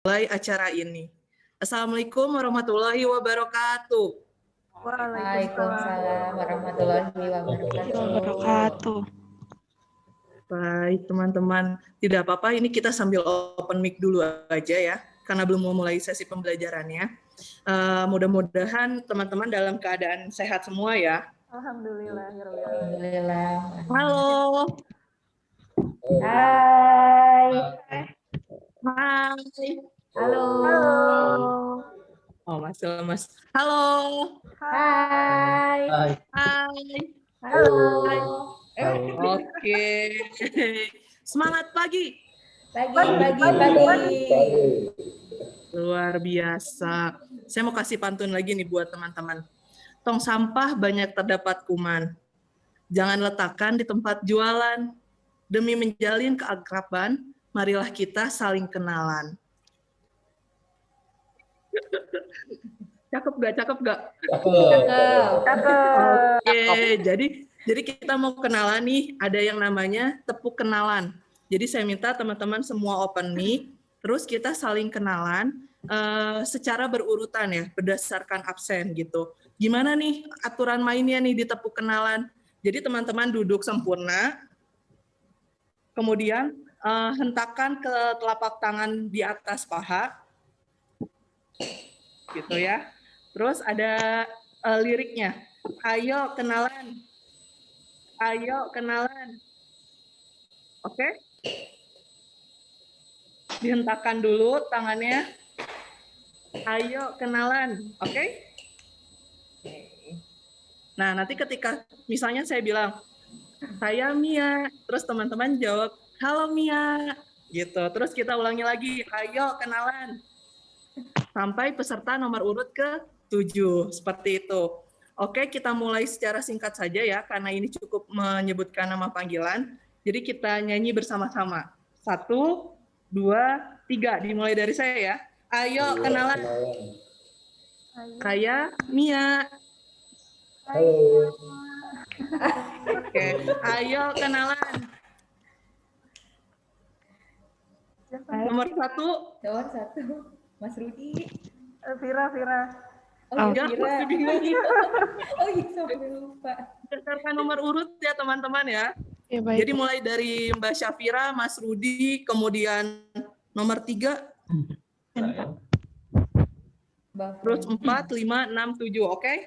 mulai acara ini. Assalamualaikum warahmatullahi wabarakatuh. Waalaikumsalam warahmatullahi wabarakatuh. Baik teman-teman, tidak apa-apa ini kita sambil open mic dulu aja ya, karena belum mau mulai sesi pembelajarannya. Mudah-mudahan teman-teman dalam keadaan sehat semua ya. Alhamdulillah. Halo. Hai. Hai. Halo. Oh, Mas Lemas. Halo. Hai. Hai. Halo. Oke. Semangat pagi. Pagi. Luar biasa. Saya mau kasih pantun lagi nih buat teman-teman. Tong sampah banyak terdapat kuman. Jangan letakkan di tempat jualan. Demi menjalin keakraban, marilah kita saling kenalan. Cakep gak? Cakep. Oke, jadi kita mau kenalan nih, ada yang namanya tepuk kenalan. Jadi saya minta teman-teman semua open mic, terus kita saling kenalan secara berurutan ya, berdasarkan absen gitu. Gimana nih aturan mainnya nih di tepuk kenalan? Jadi teman-teman duduk sempurna, kemudian hentakan ke telapak tangan di atas paha, gitu ya. Terus ada liriknya, ayo kenalan. Ayo kenalan. Oke? Dihentakkan dulu tangannya. Ayo kenalan. Oke? Nah, nanti ketika misalnya saya bilang, saya Mia. Terus teman-teman jawab, halo Mia. Gitu. Terus kita ulangi lagi, ayo kenalan. Sampai peserta nomor urut ke-7. Seperti itu. Oke, kita mulai secara singkat saja ya, karena ini cukup menyebutkan nama panggilan. Jadi kita nyanyi bersama-sama. 1, 2, 3. Dimulai dari saya ya. Ayo kenalan. Saya Mia. Halo. Oke, ayo kenalan. Nomor 1. Mas Rudi. Vira. Enggak, masih bingung. Sampai lupa. Berdasarkan nomor urut ya teman-teman ya. Ya, baik. Jadi mulai dari Mbak Syafira, Mas Rudi, kemudian nomor 3, terus 4, 5, 6, 7, oke?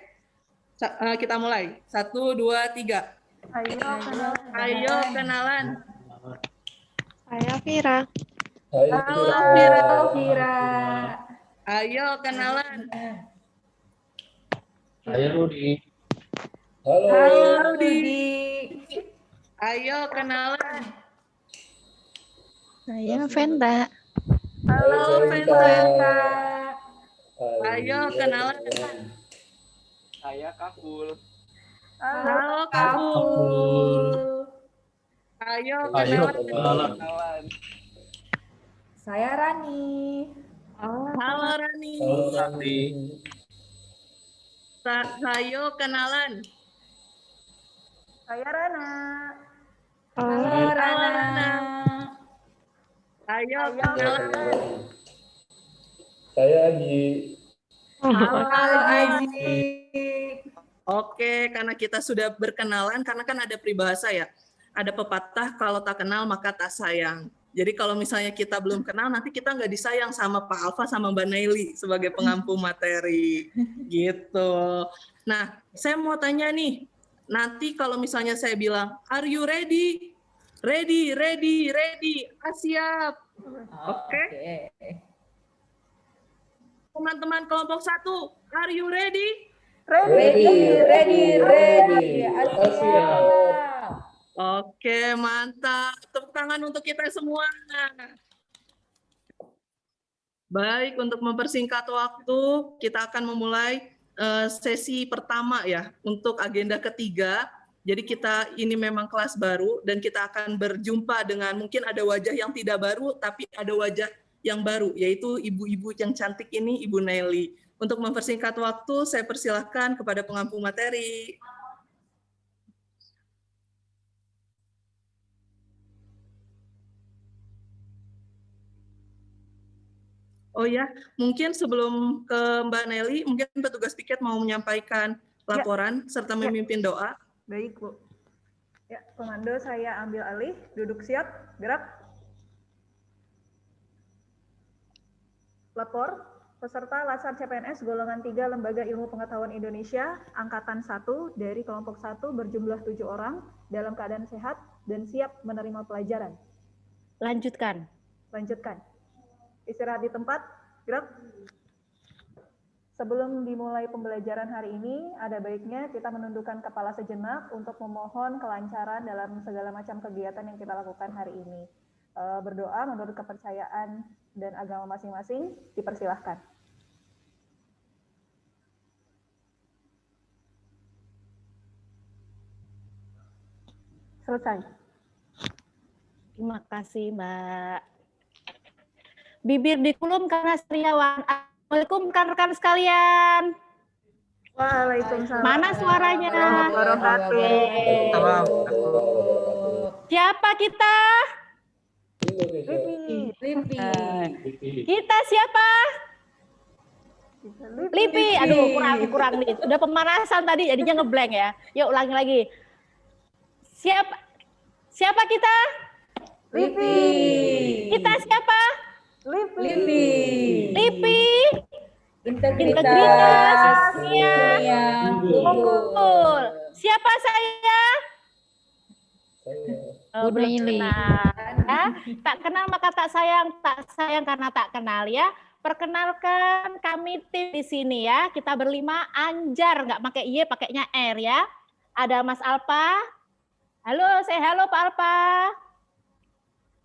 Kita mulai. 1, 2, 3. Ayo kenalan. Saya Vira. Halo Vira. Ayo kenalan. Saya Rudi. Halo Rudi. Ayo kenalan. Saya Venda. Halo Venda. Ayo kenalan. Saya Kaful. Halo Kaful. Ayo kenalan. Saya Rani. Halo Rani. Ayo kenalan. Saya Rana. Halo Rana. Ayo kenalan. Saya Aji. Halo Aji. Oke, karena kita sudah berkenalan, karena kan ada peribahasa ya, ada pepatah kalau tak kenal maka tak sayang. Jadi kalau misalnya kita belum kenal, nanti kita nggak disayang sama Pak Alfa sama Mbak Naili sebagai pengampu materi, gitu. Nah, saya mau tanya nih, nanti kalau misalnya saya bilang, are you ready? Ready. Siap. Oke. Teman-teman kelompok 1, are you ready? Ready. Siap. Oke, mantap. Tepuk tangan untuk kita semua. Baik, untuk mempersingkat waktu, kita akan memulai sesi pertama ya, untuk agenda ketiga. Jadi kita ini memang kelas baru, dan kita akan berjumpa dengan mungkin ada wajah yang tidak baru, tapi ada wajah yang baru, yaitu ibu-ibu yang cantik ini, Ibu Nelly. Untuk mempersingkat waktu, saya persilahkan kepada pengampu materi. Oh ya, mungkin sebelum ke Mbak Nelly, mungkin petugas piket mau menyampaikan laporan serta memimpin doa. Baik, Bu. Ya, komando saya ambil alih. Duduk siap, gerak. Lapor, peserta Latsar CPNS golongan 3 Lembaga Ilmu Pengetahuan Indonesia, Angkatan 1 dari kelompok 1 berjumlah 7 orang dalam keadaan sehat dan siap menerima pelajaran. Lanjutkan. Lanjutkan. Istirahat di tempat, gerak. Sebelum dimulai pembelajaran hari ini, ada baiknya kita menundukkan kepala sejenak untuk memohon kelancaran dalam segala macam kegiatan yang kita lakukan hari ini. Berdoa menurut kepercayaan dan agama masing-masing, dipersilahkan. Selesai. Terima kasih, Mbak. Bibir dikulum karena sariawan. Assalamualaikum rekan-rekan sekalian. Waalaikumsalam. Mana suaranya? Siapa kita? Kita siapa? Lipi. Aduh, kurang nih. Udah pemanasan tadi jadinya ngeblank ya. Yuk ulangi lagi. Siapa kita? Lipi. Kita siapa? Lipi. Integritas. Iya. Betul. Siapa saya? Belum kenal. Ya, tak kenal maka tak sayang karena tak kenal ya. Perkenalkan kami tim di sini ya. Kita berlima Anjar, nggak pakai Y, pakainya R ya. Ada Mas Alpa. Halo, halo Pak Alpa.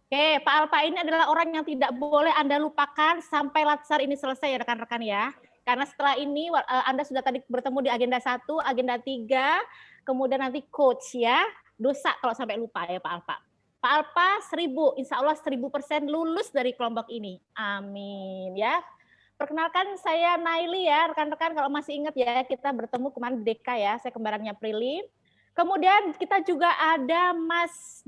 Oke, Pak Alpa ini adalah orang yang tidak boleh Anda lupakan sampai Latsar ini selesai ya rekan-rekan ya. Karena setelah ini Anda sudah tadi bertemu di agenda 1, agenda 3, kemudian nanti coach ya. Dosa kalau sampai lupa ya Pak Alpa. Pak Alpa 1000, insya Allah 1000% lulus dari kelompok ini. Amin ya. Perkenalkan saya Naili ya, rekan-rekan kalau masih ingat ya, kita bertemu kemarin di DK ya, saya kembarannya Prilly. Kemudian kita juga ada Mas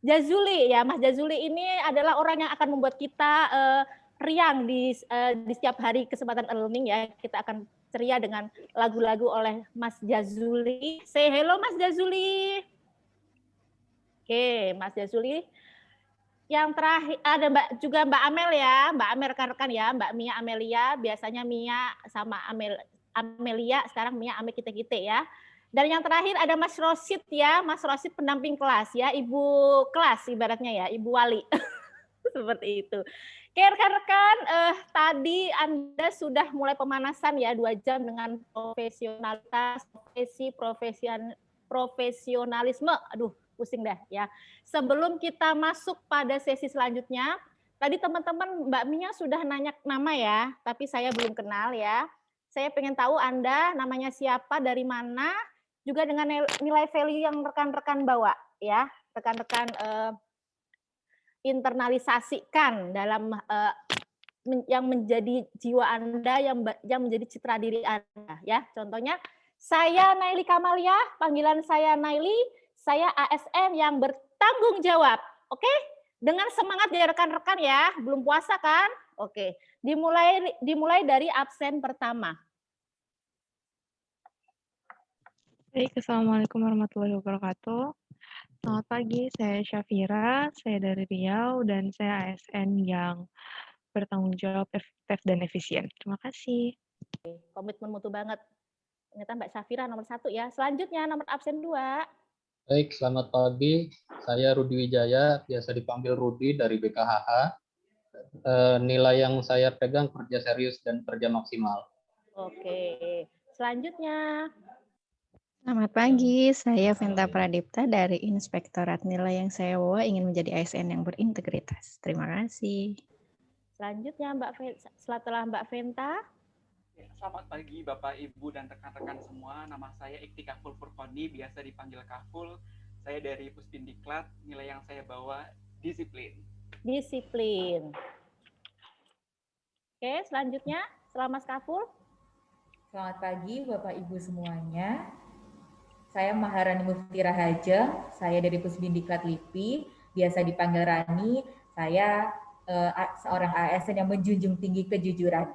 Jazuli ya, Mas Jazuli ini adalah orang yang akan membuat kita riang di setiap hari kesempatan learning ya. Kita akan ceria dengan lagu-lagu oleh Mas Jazuli. Say hello Mas Jazuli. Oke, Mas Jazuli. Yang terakhir ada Mbak Amel ya, Mbak Amel rekan-rekan ya, Mbak Mia Amelia. Biasanya Mia sama Amelia, sekarang Mia Ame kita-kita ya. Dan yang terakhir ada Mas Rosid ya, Mas Rosid pendamping kelas ya, ibu kelas ibaratnya ya, ibu wali. Seperti itu. Oke rekan-rekan, tadi Anda sudah mulai pemanasan ya 2 jam dengan profesionalitas, profesionalisme. Aduh, pusing dah ya. Sebelum kita masuk pada sesi selanjutnya, tadi teman-teman Mbak Mia sudah nanya nama ya, tapi saya belum kenal ya. Saya pengen tahu Anda namanya siapa, dari mana, juga dengan nilai value yang rekan-rekan bawa ya, rekan-rekan internalisasikan dalam yang menjadi jiwa Anda, yang menjadi citra diri Anda ya. Contohnya saya Naili Kamalia, panggilan saya Naili, saya ASN yang bertanggung jawab. Oke? Dengan semangat dari rekan-rekan ya, belum puasa kan? Oke. Dimulai dari absen pertama. Baik, Assalamualaikum warahmatullahi wabarakatuh. Selamat pagi, saya Syafira, saya dari Riau, dan saya ASN yang bertanggung jawab, efektif, dan efisien. Terima kasih. Komitmen mutu banget. Ternyata Mbak Syafira nomor 1 ya. Selanjutnya nomor absen 2. Baik, selamat pagi. Saya Rudi Wijaya, biasa dipanggil Rudi dari BKHH. Nilai yang saya pegang kerja serius dan kerja maksimal. Oke. Selanjutnya. Selamat pagi, saya Venta Pradipta dari Inspektorat Nilai. Yang saya bawa ingin menjadi ASN yang berintegritas. Terima kasih. Selanjutnya setelah Mbak Venta. Selamat pagi Bapak, Ibu, dan rekan-rekan semua. Nama saya Ikti Kaful Furkoni, biasa dipanggil Kaful. Saya dari Puspindiklat. Nilai yang saya bawa disiplin. Disiplin. Oke, selanjutnya setelah Mas Kaful. Selamat pagi Bapak Ibu semuanya. Saya Maharani Muftira Hajeng, saya dari Pusdindiklat LIPI, biasa dipanggil Rani. Saya seorang ASN yang menjunjung tinggi kejujuran.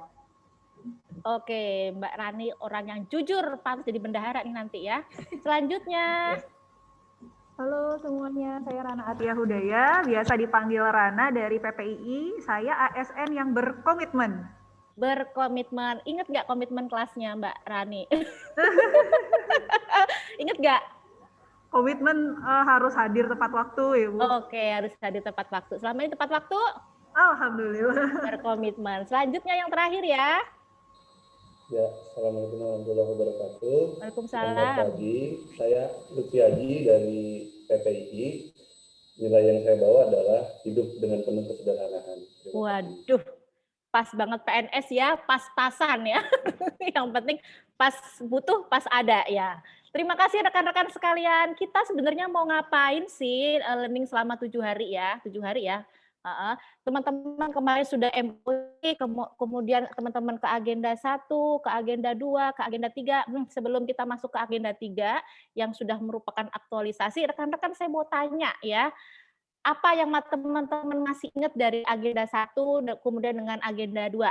Oke, Mbak Rani orang yang jujur, pantas jadi bendahara nih nanti ya. Selanjutnya. Halo semuanya, saya Rana Atia Hudaya, biasa dipanggil Rana dari PPII. Saya ASN yang berkomitmen. Berkomitmen. Ingat nggak komitmen kelasnya Mbak Rani? Ingat nggak? Komitmen harus hadir tepat waktu ya Bu. Oke, harus hadir tepat waktu. Selama ini tepat waktu? Alhamdulillah. Berkomitmen. Selanjutnya yang terakhir ya. Ya, Assalamualaikum warahmatullahi wabarakatuh. Waalaikumsalam. Selamat pagi, saya Lutfi Haji dari PPII. Nilai yang saya bawa adalah hidup dengan penuh kesederhanaan. Waduh, pas banget PNS ya, pas-pasan ya. Yang penting pas butuh, pas ada ya. Terima kasih rekan-rekan sekalian. Kita sebenarnya mau ngapain sih learning selama 7 hari ya? 7 hari ya. Teman-teman kemarin sudah MOI, kemudian teman-teman ke agenda 1, ke agenda 2, ke agenda 3. Sebelum kita masuk ke agenda 3 yang sudah merupakan aktualisasi, rekan-rekan saya mau tanya ya, apa yang teman-teman masih ingat dari agenda 1 kemudian dengan agenda 2?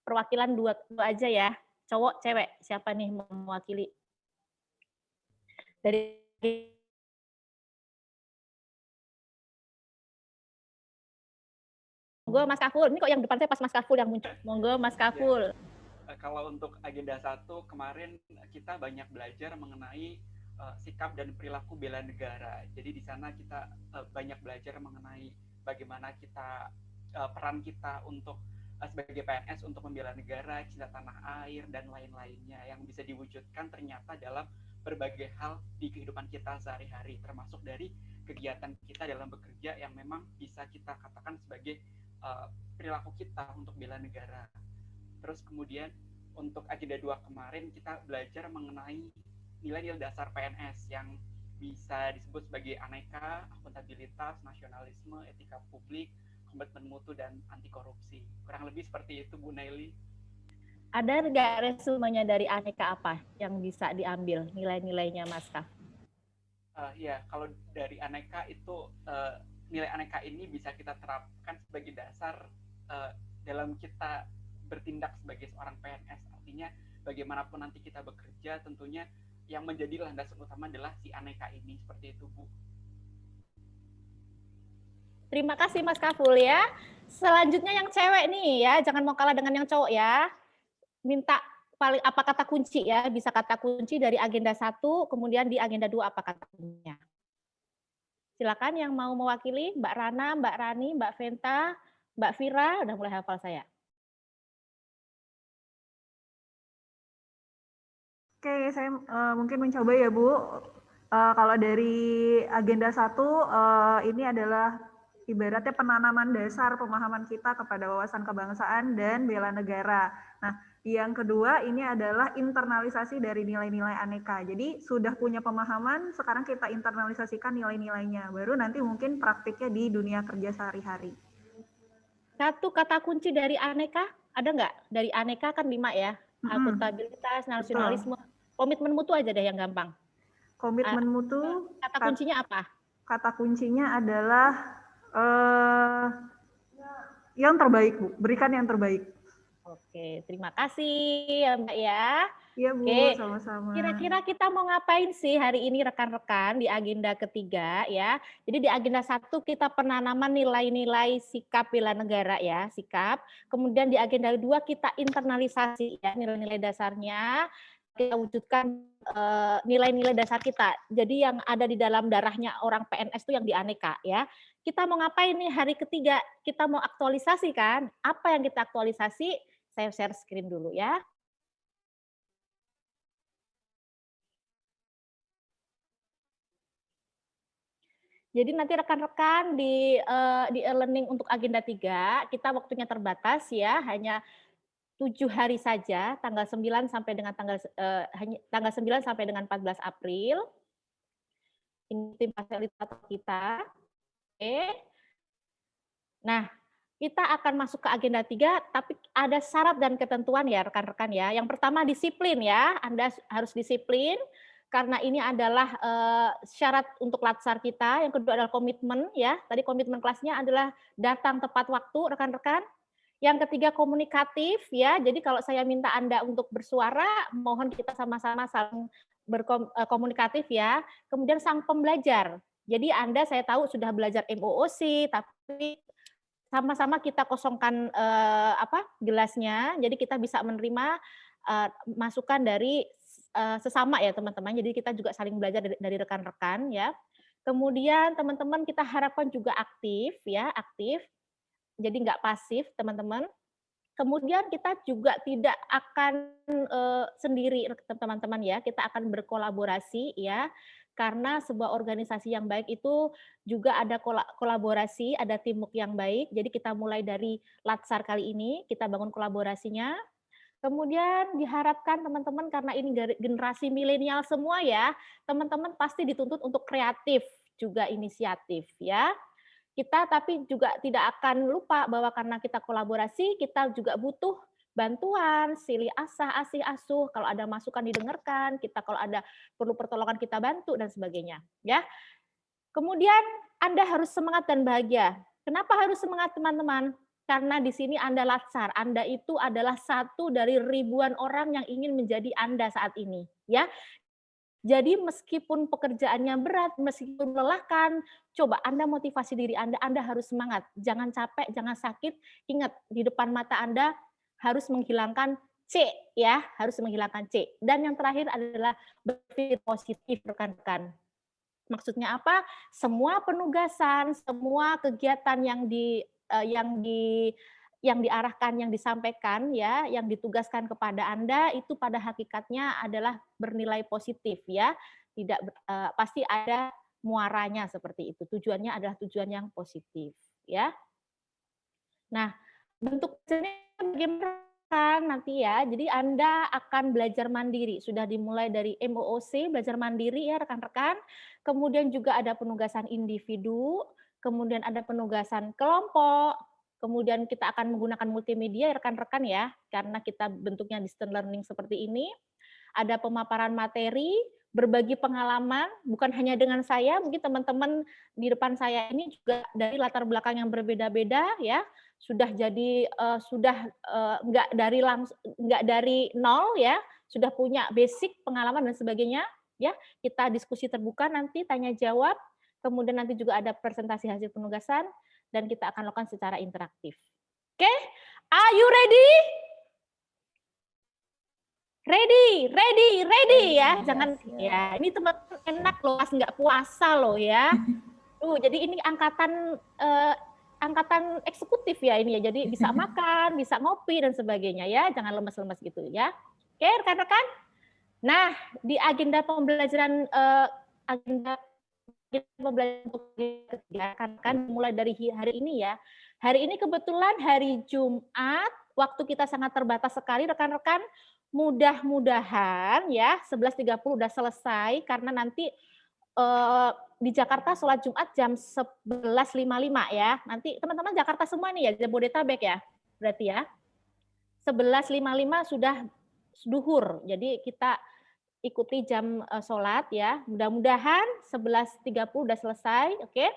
Perwakilan 2 aja ya, cowok, cewek, siapa nih mewakili? Dari Monggo Mas Kaful, ini kok yang depan saya pas Mas Kaful yang muncul. Monggo Mas Kaful. Ya, kalau untuk agenda 1 kemarin kita banyak belajar mengenai sikap dan perilaku bela negara. Jadi di sana kita banyak belajar mengenai bagaimana kita peran kita untuk sebagai PNS untuk membela negara, cinta tanah air dan lain-lainnya yang bisa diwujudkan ternyata dalam berbagai hal di kehidupan kita sehari-hari, termasuk dari kegiatan kita dalam bekerja yang memang bisa kita katakan sebagai perilaku kita untuk bela negara. Terus kemudian untuk agenda 2 kemarin kita belajar mengenai nilai-nilai dasar PNS yang bisa disebut sebagai aneka, akuntabilitas, nasionalisme, etika publik, komitmen mutu, dan anti korupsi. Kurang lebih seperti itu Bu Naili. Ada nggak resumenya dari aneka apa yang bisa diambil nilai-nilainya Mas Kaf? Ya, kalau dari aneka itu nilai aneka ini bisa kita terapkan sebagai dasar dalam kita bertindak sebagai seorang PNS. Artinya bagaimanapun nanti kita bekerja, tentunya yang menjadi landasan utama adalah si aneka ini, seperti itu Bu. Terima kasih Mas Kaful ya. Selanjutnya yang cewek nih ya, jangan mau kalah dengan yang cowok ya. Minta paling apa kata kunci ya, bisa kata kunci dari agenda 1, kemudian di agenda 2 apa kata kuncinya. Silakan yang mau mewakili, Mbak Rana, Mbak Rani, Mbak Venta, Mbak Vira, udah mulai hafal saya. Oke, saya mungkin mencoba ya Bu. Kalau dari agenda 1, ini adalah ibaratnya penanaman dasar pemahaman kita kepada wawasan kebangsaan dan bela negara. Nah, yang kedua ini adalah internalisasi dari nilai-nilai aneka. Jadi sudah punya pemahaman, sekarang kita internalisasikan nilai-nilainya. Baru nanti mungkin praktiknya di dunia kerja sehari-hari. Satu kata kunci dari aneka, ada nggak? Dari aneka kan 5 ya. Akuntabilitas, nasionalisme, komitmen mutu aja deh yang gampang. Komitmen mutu. Kata kuncinya apa? Kata kuncinya adalah yang terbaik, Bu. Berikan yang terbaik. Oke, terima kasih ya Mbak ya. Iya Bu, Oke, sama-sama. kira-kira kita mau ngapain sih hari ini rekan-rekan di agenda ketiga ya. Jadi di agenda 1 kita penanaman nilai-nilai sikap bela negara ya, sikap. Kemudian di agenda 2 kita internalisasi ya nilai-nilai dasarnya. Kita wujudkan nilai-nilai dasar kita. Jadi yang ada di dalam darahnya orang PNS itu yang di aneka ya. Kita mau ngapain nih hari ketiga? Kita mau aktualisasi kan? Apa yang kita aktualisasi? Saya share screen dulu ya. Jadi nanti rekan-rekan di e-learning untuk agenda 3, kita waktunya terbatas ya, hanya 7 hari saja, tanggal 9 sampai dengan tanggal 9 sampai dengan 14 April. Ini tim fasilitator kita. Oke. Nah, kita akan masuk ke agenda 3, tapi ada syarat dan ketentuan ya rekan-rekan ya. Yang pertama disiplin ya, Anda harus disiplin. karena ini adalah syarat untuk latsar kita. Yang kedua adalah komitmen ya. Tadi komitmen kelasnya adalah datang tepat waktu rekan-rekan. Yang ketiga komunikatif ya. Jadi kalau saya minta Anda untuk bersuara, mohon kita sama-sama saling berkomunikatif ya. Kemudian sang pembelajar. Jadi Anda saya tahu sudah belajar MOOC, tapi sama-sama kita kosongkan gelasnya. Jadi kita bisa menerima masukan dari sesama ya teman-teman. Jadi kita juga saling belajar dari rekan-rekan ya. Kemudian teman-teman kita harapkan juga aktif ya, aktif. Jadi nggak pasif teman-teman. Kemudian kita juga tidak akan sendiri teman-teman ya, kita akan berkolaborasi ya, karena sebuah organisasi yang baik itu juga ada kolaborasi, ada teamwork yang baik. Jadi kita mulai dari Latsar kali ini, kita bangun kolaborasinya. Kemudian diharapkan teman-teman karena ini generasi milenial semua ya, teman-teman pasti dituntut untuk kreatif juga inisiatif ya. Kita tapi juga tidak akan lupa bahwa karena kita kolaborasi, kita juga butuh bantuan, silih asah, asih asuh, kalau ada masukan didengarkan, kita kalau ada perlu pertolongan kita bantu dan sebagainya, ya. Kemudian Anda harus semangat dan bahagia. Kenapa harus semangat teman-teman? Karena di sini Anda latsar, Anda itu adalah satu dari ribuan orang yang ingin menjadi Anda saat ini, ya. Jadi meskipun pekerjaannya berat, meskipun melelahkan, coba Anda motivasi diri Anda harus semangat. Jangan capek, jangan sakit. Ingat, di depan mata Anda harus menghilangkan C, ya, harus menghilangkan C. Dan yang terakhir adalah berpikir positif, rekan-rekan. Maksudnya apa? Semua penugasan, semua kegiatan yang diarahkan, yang disampaikan, ya, yang ditugaskan kepada Anda itu pada hakikatnya adalah bernilai positif, ya. Tidak pasti ada muaranya seperti itu. Tujuannya adalah tujuan yang positif, ya. Nah, bentuk bagaimana nanti ya? Jadi Anda akan belajar mandiri. Sudah dimulai dari MOOC, belajar mandiri ya rekan-rekan. Kemudian juga ada penugasan individu, kemudian ada penugasan kelompok. Kemudian kita akan menggunakan multimedia rekan-rekan ya, karena kita bentuknya distance learning seperti ini. Ada pemaparan materi, berbagi pengalaman, bukan hanya dengan saya, mungkin teman-teman di depan saya ini juga dari latar belakang yang berbeda-beda ya, sudah jadi nggak dari nol ya, sudah punya basic pengalaman dan sebagainya ya. Kita diskusi terbuka nanti, tanya jawab, kemudian nanti juga ada presentasi hasil penugasan, dan kita akan lakukan secara interaktif. Oke, are you ready? Ready ya. Jangan ya. Ini teman-teman enak loh, pas nggak puasa loh ya. Jadi ini angkatan eksekutif ya ini ya. Jadi bisa makan, bisa ngopi dan sebagainya ya. Jangan lemes-lemes gitu ya. Oke, rekan-rekan. Nah, di agenda pembelajaran kan mulai dari hari ini ya. Hari ini kebetulan hari Jumat, waktu kita sangat terbatas sekali rekan-rekan. Mudah-mudahan ya 11.30 udah selesai karena nanti di Jakarta sholat Jumat jam 11.55 ya. Nanti teman-teman Jakarta semua nih ya, Jabodetabek ya. Berarti ya. 11.55 sudah duhur. Jadi kita ikuti jam sholat ya. Mudah-mudahan 11.30 udah selesai, oke?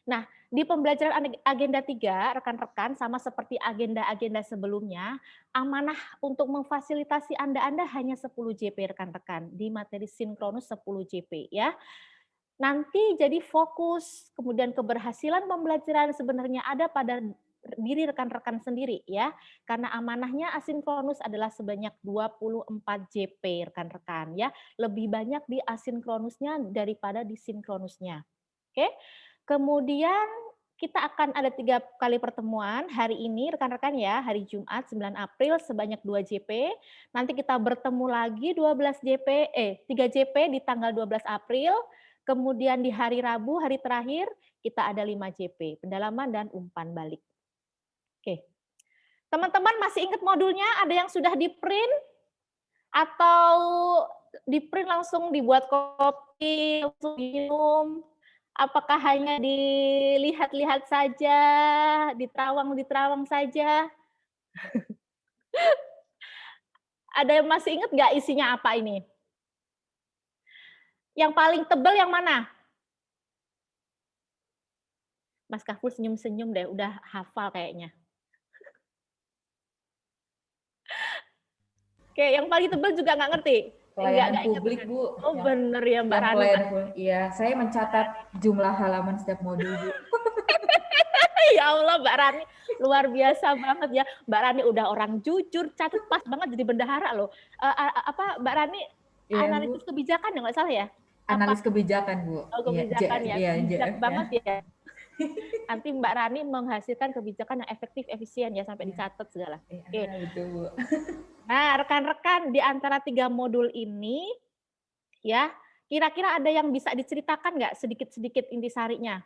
Nah, di pembelajaran agenda 3, rekan-rekan, sama seperti agenda-agenda sebelumnya, amanah untuk memfasilitasi Anda hanya 10 JP, rekan-rekan. Di materi sinkronus 10 JP ya. Nanti jadi fokus, kemudian keberhasilan pembelajaran sebenarnya ada pada diri rekan-rekan sendiri ya, karena amanahnya asinkronus adalah sebanyak 24 JP rekan-rekan ya, lebih banyak di asinkronusnya daripada di sinkronusnya. Oke, kemudian kita akan ada 3 kali pertemuan hari ini rekan-rekan ya, hari Jumat 9 April sebanyak 2 JP, nanti kita bertemu lagi 3 JP di tanggal 12 April, kemudian di hari Rabu, hari terakhir kita ada 5 JP, pendalaman dan umpan balik. Oke, teman-teman masih ingat modulnya? Ada yang sudah di-print? Atau di-print langsung dibuat kopi, langsung minum? Apakah hanya dilihat-lihat saja, diterawang saja? Ada yang masih ingat nggak isinya apa ini? Yang paling tebal yang mana? Mas Kaful senyum-senyum deh, udah hafal kayaknya. Oke, yang paling tebal juga nggak ngerti? Pelayanan Nggak ingat publik, kan? Bu. Oh bener ya Mbak Yang Rani. pelayanan publik. Iya, saya mencatat jumlah halaman setiap modul, Bu. Ya Allah Mbak Rani, luar biasa banget ya. Mbak Rani udah orang jujur, catat pas banget jadi bendahara loh. Apa Mbak Rani, Iya, analisis Bu. kebijakan ya nggak salah ya? Analis Apa? kebijakan, Bu. Oh, kebijakan ya, Iya, bijak JF-nya. banget ya. Nanti Mbak Rani menghasilkan kebijakan yang efektif, efisien ya, sampai dicatat segala. Oke. Betul, Bu. Nah, rekan-rekan, di antara 3 modul ini, ya, kira-kira ada yang bisa diceritakan nggak sedikit-sedikit intisarinya?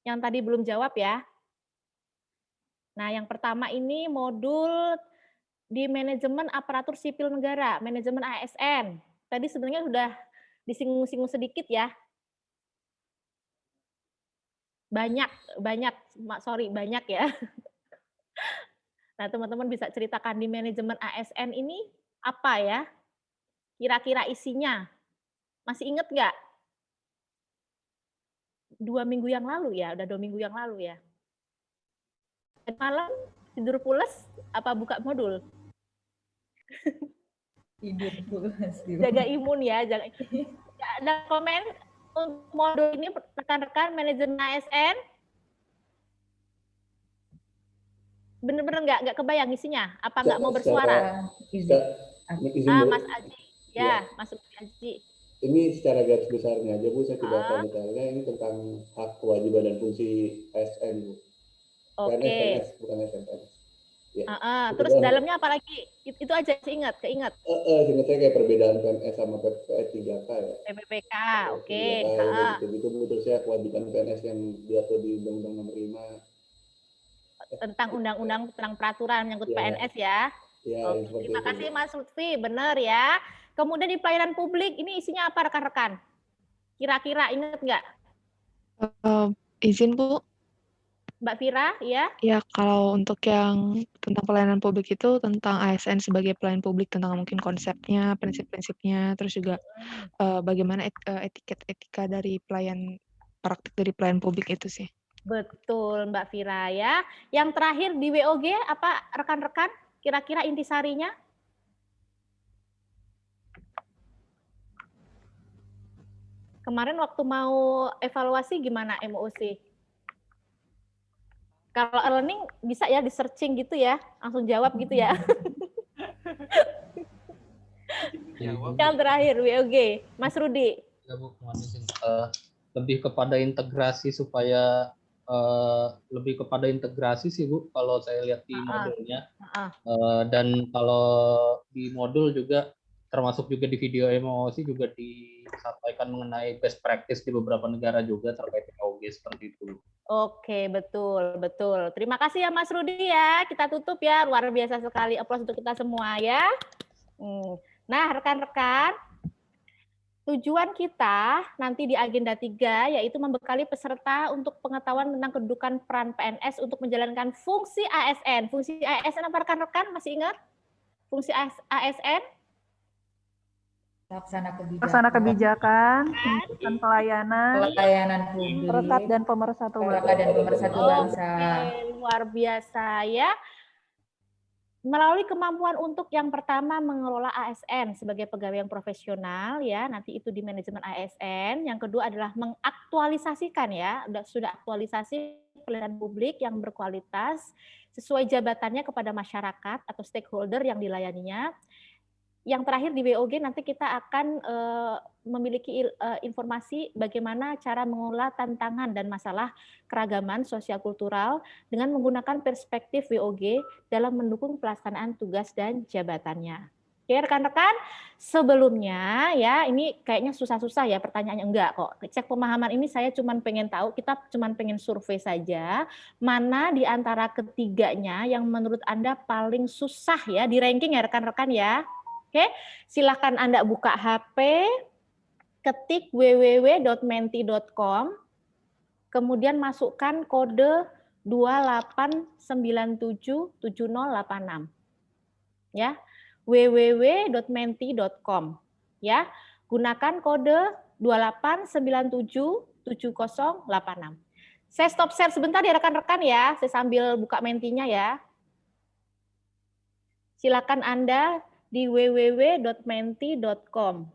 Yang tadi belum jawab ya. Nah, yang pertama ini modul di manajemen aparatur sipil negara, manajemen ASN. Tadi sebenarnya sudah disinggung-singgung sedikit ya. Banyak ya. Nah, teman-teman bisa ceritakan di manajemen ASN ini apa ya? Kira-kira isinya. Masih ingat nggak? 2 minggu yang lalu ya, udah 2 minggu yang lalu ya. Malam tidur pules apa buka modul? Tidur pules. Jaga imun ya, ada komen untuk modul ini rekan-rekan manajemen ASN? Bener-bener nggak kebayang isinya? Apa nggak mau bersuara? Mas Aji, ya, Mas Aji. Ini secara garis besarnya aja Bu, saya tidak tahu detailnya. Ini tentang hak, kewajiban, dan fungsi ASN Bu. Oke. PNS, bukan SNPNS. Ya. Terus dalamnya apa lagi? Itu aja keinget. Ingat saya kayak perbedaan PNS sama PPK ya. PPK, oke. Gitu menurut saya kewajiban PNS yang diatur di Undang-Undang Nomor 5. Tentang undang-undang tentang peraturan menyangkut PNS ya. Oke, terima kasih Mas Lutfi, benar ya. Kemudian di pelayanan publik ini isinya apa rekan-rekan? Kira-kira ingat nggak? Izin Bu. Mbak Fira, ya? Ya, kalau untuk yang tentang pelayanan publik itu tentang ASN sebagai pelayan publik, tentang mungkin konsepnya, prinsip-prinsipnya, terus juga bagaimana etika dari praktik dari pelayan publik itu sih. Betul Mbak Fira ya. Yang terakhir di WOG apa rekan-rekan? Kira-kira intisarinya? Kemarin waktu mau evaluasi gimana MOC? Kalau learning bisa ya di searching gitu ya, langsung jawab gitu ya. Yang terakhir WOG, Mas Rudi. Ya Bu, lebih kepada integrasi supaya lebih kepada integrasi sih Bu kalau saya lihat di modulnya. Dan kalau di modul juga termasuk juga di video emosi juga disampaikan mengenai best practice di beberapa negara juga terkait WOG seperti itu. Oke, betul. Terima kasih ya Mas Rudi ya. Kita tutup ya, luar biasa sekali. Aplaus untuk kita semua ya. Nah, rekan-rekan, tujuan kita nanti di agenda 3 yaitu membekali peserta untuk pengetahuan tentang kedudukan peran PNS untuk menjalankan fungsi ASN. Fungsi ASN apa rekan-rekan? Masih ingat? Fungsi ASN? Pelaksana kebijakan, dan pelayanan publik, perekat dan pemersatu bangsa. Oke, luar biasa ya. Melalui kemampuan untuk yang pertama mengelola ASN sebagai pegawai yang profesional ya, nanti itu di manajemen ASN. Yang kedua adalah mengaktualisasikan ya, sudah aktualisasi pelayanan publik yang berkualitas sesuai jabatannya kepada masyarakat atau stakeholder yang dilayaninya. Yang terakhir di WOG nanti kita akan memiliki informasi bagaimana cara mengelola tantangan dan masalah keragaman sosial kultural dengan menggunakan perspektif WOG dalam mendukung pelaksanaan tugas dan jabatannya. Oke rekan-rekan, sebelumnya ya ini kayaknya susah-susah ya pertanyaannya, enggak kok. Cek pemahaman ini saya cuma pengen tahu, kita cuma pengen survei saja, mana di antara ketiganya yang menurut Anda paling susah ya di ranking ya rekan-rekan ya. Oke, silakan Anda buka HP, ketik www.menti.com, kemudian masukkan kode 28977086. Ya, www.menti.com. Ya, gunakan kode 28977086. Saya stop share sebentar ya rekan-rekan ya, saya sambil buka mentinya ya. Silakan Anda di www.menti.com.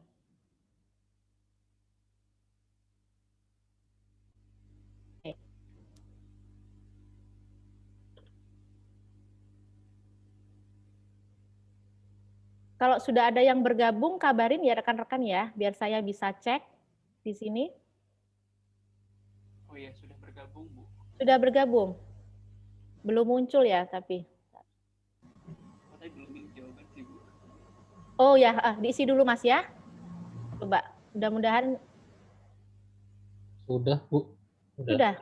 Kalau sudah ada yang bergabung, kabarin ya rekan-rekan ya, biar saya bisa cek di sini. Oh ya, sudah bergabung, Bu. Sudah bergabung? Belum muncul ya, tapi. Katanya belum ada jawaban sih, Bu. Oh ya, diisi dulu Mas ya. Coba, mudah-mudahan. Sudah, Bu. Sudah.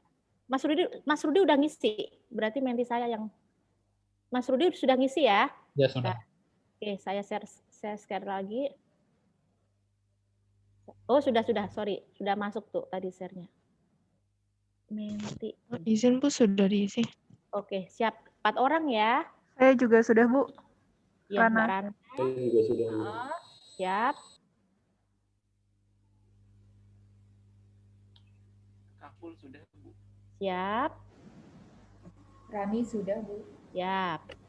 Mas Rudi udah ngisi. Berarti menti saya yang. Mas Rudi sudah ngisi ya? Ya, sudah. Oke, saya share lagi. Oh, sudah, sorry. Sudah masuk tuh tadi share-nya. Menti. Izin Bu, sudah diisi. Oke, siap. 4 orang ya. Saya juga sudah, Bu. Ya, Mbak Rana. Saya juga sudah. Siap. Kapul sudah, Bu. Siap. Rani sudah, Bu. Siap.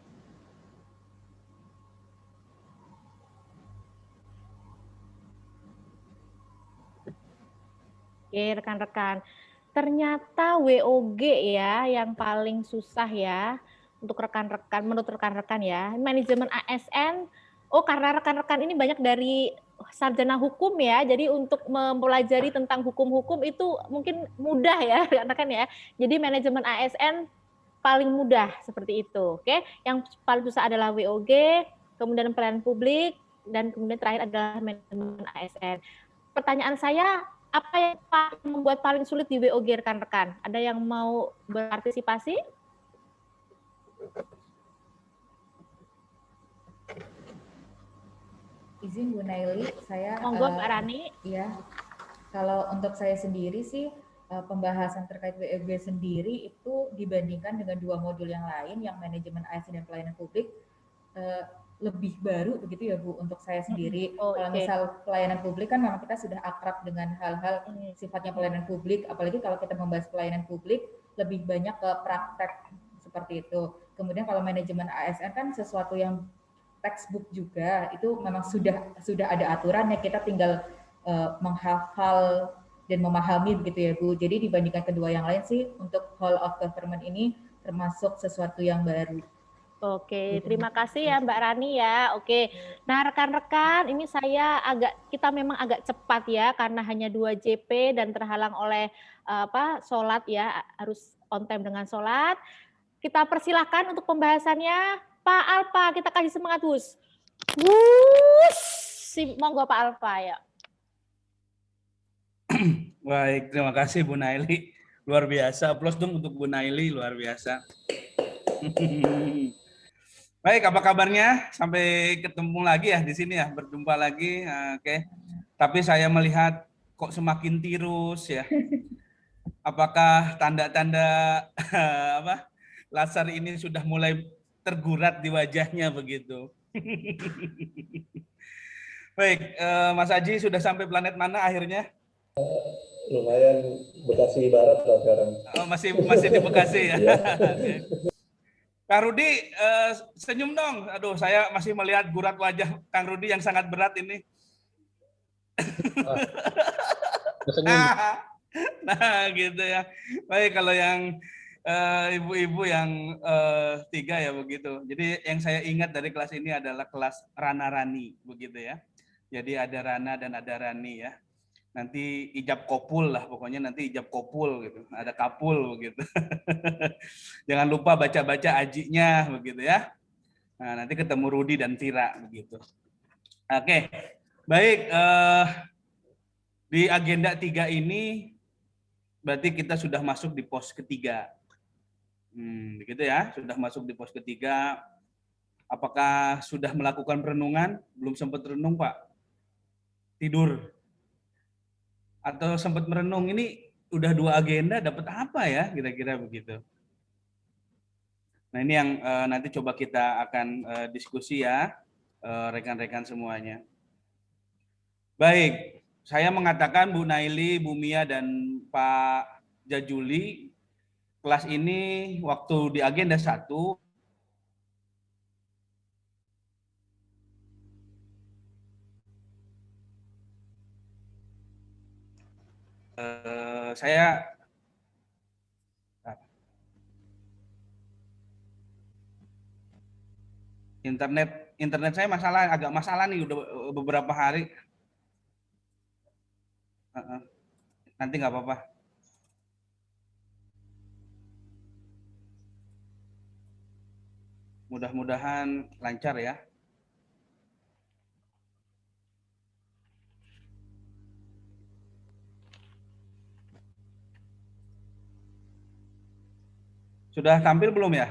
Oke, rekan-rekan. Ternyata WOG ya yang paling susah ya untuk rekan-rekan, menurut rekan-rekan ya. Manajemen ASN, karena rekan-rekan ini banyak dari sarjana hukum ya, jadi untuk mempelajari tentang hukum-hukum itu mungkin mudah ya rekan-rekan ya. Jadi manajemen ASN paling mudah seperti itu. Oke, yang paling susah adalah WOG, kemudian pelayanan publik, dan kemudian terakhir adalah manajemen ASN. Pertanyaan saya, apa yang membuat paling sulit di WOG rekan-rekan? Ada yang mau berpartisipasi? Izin Bu Naili, saya monggo Mbak Rani. Iya. Kalau untuk saya sendiri sih pembahasan terkait WOG sendiri itu dibandingkan dengan 2 modul yang lain yang manajemen ASN dan pelayanan publik lebih baru begitu ya Bu untuk saya sendiri. Kalau misal pelayanan publik kan memang kita sudah akrab dengan hal-hal sifatnya pelayanan publik, apalagi kalau kita membahas pelayanan publik lebih banyak ke praktek seperti itu. Kemudian kalau manajemen ASN kan sesuatu yang textbook juga, itu memang sudah ada aturannya, kita tinggal menghafal dan memahami begitu ya Bu. Jadi dibandingkan kedua yang lain sih untuk whole of government ini termasuk sesuatu yang baru. Oke, terima kasih ya Mbak Rani ya. Oke, nah rekan-rekan, ini kita memang agak cepat ya karena hanya 2 JP dan terhalang oleh sholat ya, harus on time dengan sholat. Kita persilahkan untuk pembahasannya Pak Alfa, kita kasih semangat Gus. Monggo Pak Alfa ya. Baik, terima kasih Bu Naili. Luar biasa. Aplaus dong untuk Bu Naili, luar biasa. Baik, apa kabarnya? Sampai ketemu lagi ya di sini ya, berjumpa lagi. Oke. Tapi saya melihat kok semakin tirus ya. Apakah tanda-tanda Latsar ini sudah mulai tergurat di wajahnya begitu? Baik, Mas Aji sudah sampai planet mana akhirnya? Lumayan Bekasi Barat lah sekarang. Oh, masih di Bekasi ya. Okay. Kang Rudi, senyum dong. Aduh, saya masih melihat gurat wajah Kang Rudi yang sangat berat ini. Nah, gitu ya. Baik, kalau yang ibu-ibu yang 3 ya begitu. Jadi yang saya ingat dari kelas ini adalah kelas Rana Rani, begitu ya. Jadi ada Rana dan ada Rani ya. Nanti ijab kopul lah, pokoknya nanti ijab kopul gitu. Ada kapul begitu. Jangan lupa baca-baca ajinya begitu ya. Nah, nanti ketemu Rudi dan Tira begitu. Oke, baik. Di agenda 3 ini berarti kita sudah masuk di pos ketiga. Begitu ya, sudah masuk di pos ketiga. Apakah sudah melakukan renungan? Belum sempat renung, Pak? Tidur? Atau sempat merenung, ini udah 2 agenda, dapat apa ya kira-kira begitu. Nah ini yang nanti coba kita akan diskusi ya rekan-rekan semuanya. Baik, saya mengatakan Bu Naili, Bu Mia, dan Pak Jajuli, kelas ini waktu di agenda 1, saya internet saya agak masalah nih udah beberapa hari. Nanti nggak apa-apa. Mudah-mudahan lancar ya. Sudah tampil belum ya?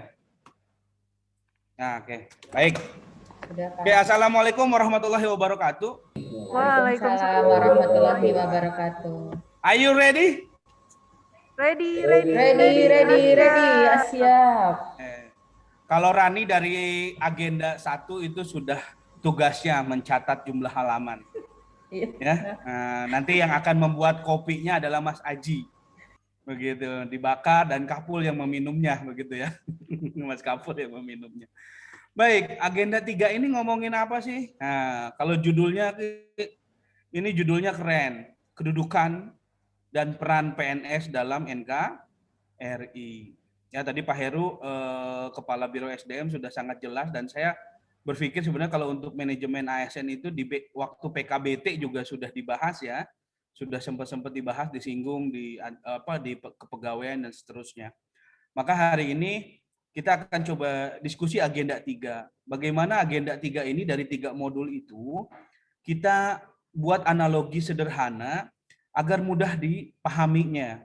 Nah, oke. Baik. Oke, assalamualaikum warahmatullahi wabarakatuh. Waalaikumsalam warahmatullahi wabarakatuh. Are you ready? Ready. Ya, siap. Kalau Rani dari agenda 1 itu sudah tugasnya mencatat jumlah halaman. Ya, nanti yang akan membuat kopinya adalah Mas Aji. Begitu, dibakar dan Kapul yang meminumnya, begitu ya. Mas Kapul yang meminumnya. Baik, agenda 3 ini ngomongin apa sih? Nah, kalau judulnya, ini judulnya keren. Kedudukan dan peran PNS dalam NKRI. Ya, tadi Pak Heru, Kepala Biro SDM sudah sangat jelas, dan saya berpikir sebenarnya kalau untuk manajemen ASN itu di waktu PKBT juga sudah dibahas ya. Sudah sempat dibahas, disinggung di kepegawaian dan seterusnya. Maka hari ini kita akan coba diskusi agenda 3. Bagaimana agenda 3 ini dari 3 modul itu kita buat analogi sederhana agar mudah dipahaminya.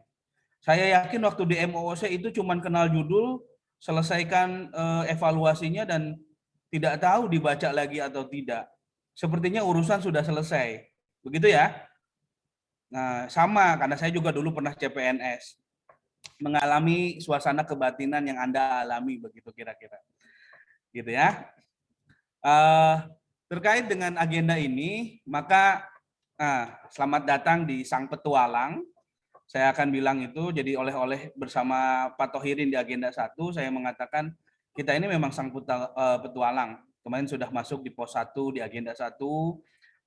Saya yakin waktu di MOOC itu cuma kenal judul, selesaikan evaluasinya dan tidak tahu dibaca lagi atau tidak. Sepertinya urusan sudah selesai. Begitu ya? Nah, sama karena saya juga dulu pernah CPNS, mengalami suasana kebatinan yang Anda alami, begitu kira-kira. Gitu ya. Terkait dengan agenda ini, maka selamat datang di Sang Petualang. Saya akan bilang itu, jadi oleh-oleh bersama Pak Tohirin di agenda 1, saya mengatakan kita ini memang Sang Petualang. Kemarin sudah masuk di pos 1 di agenda 1,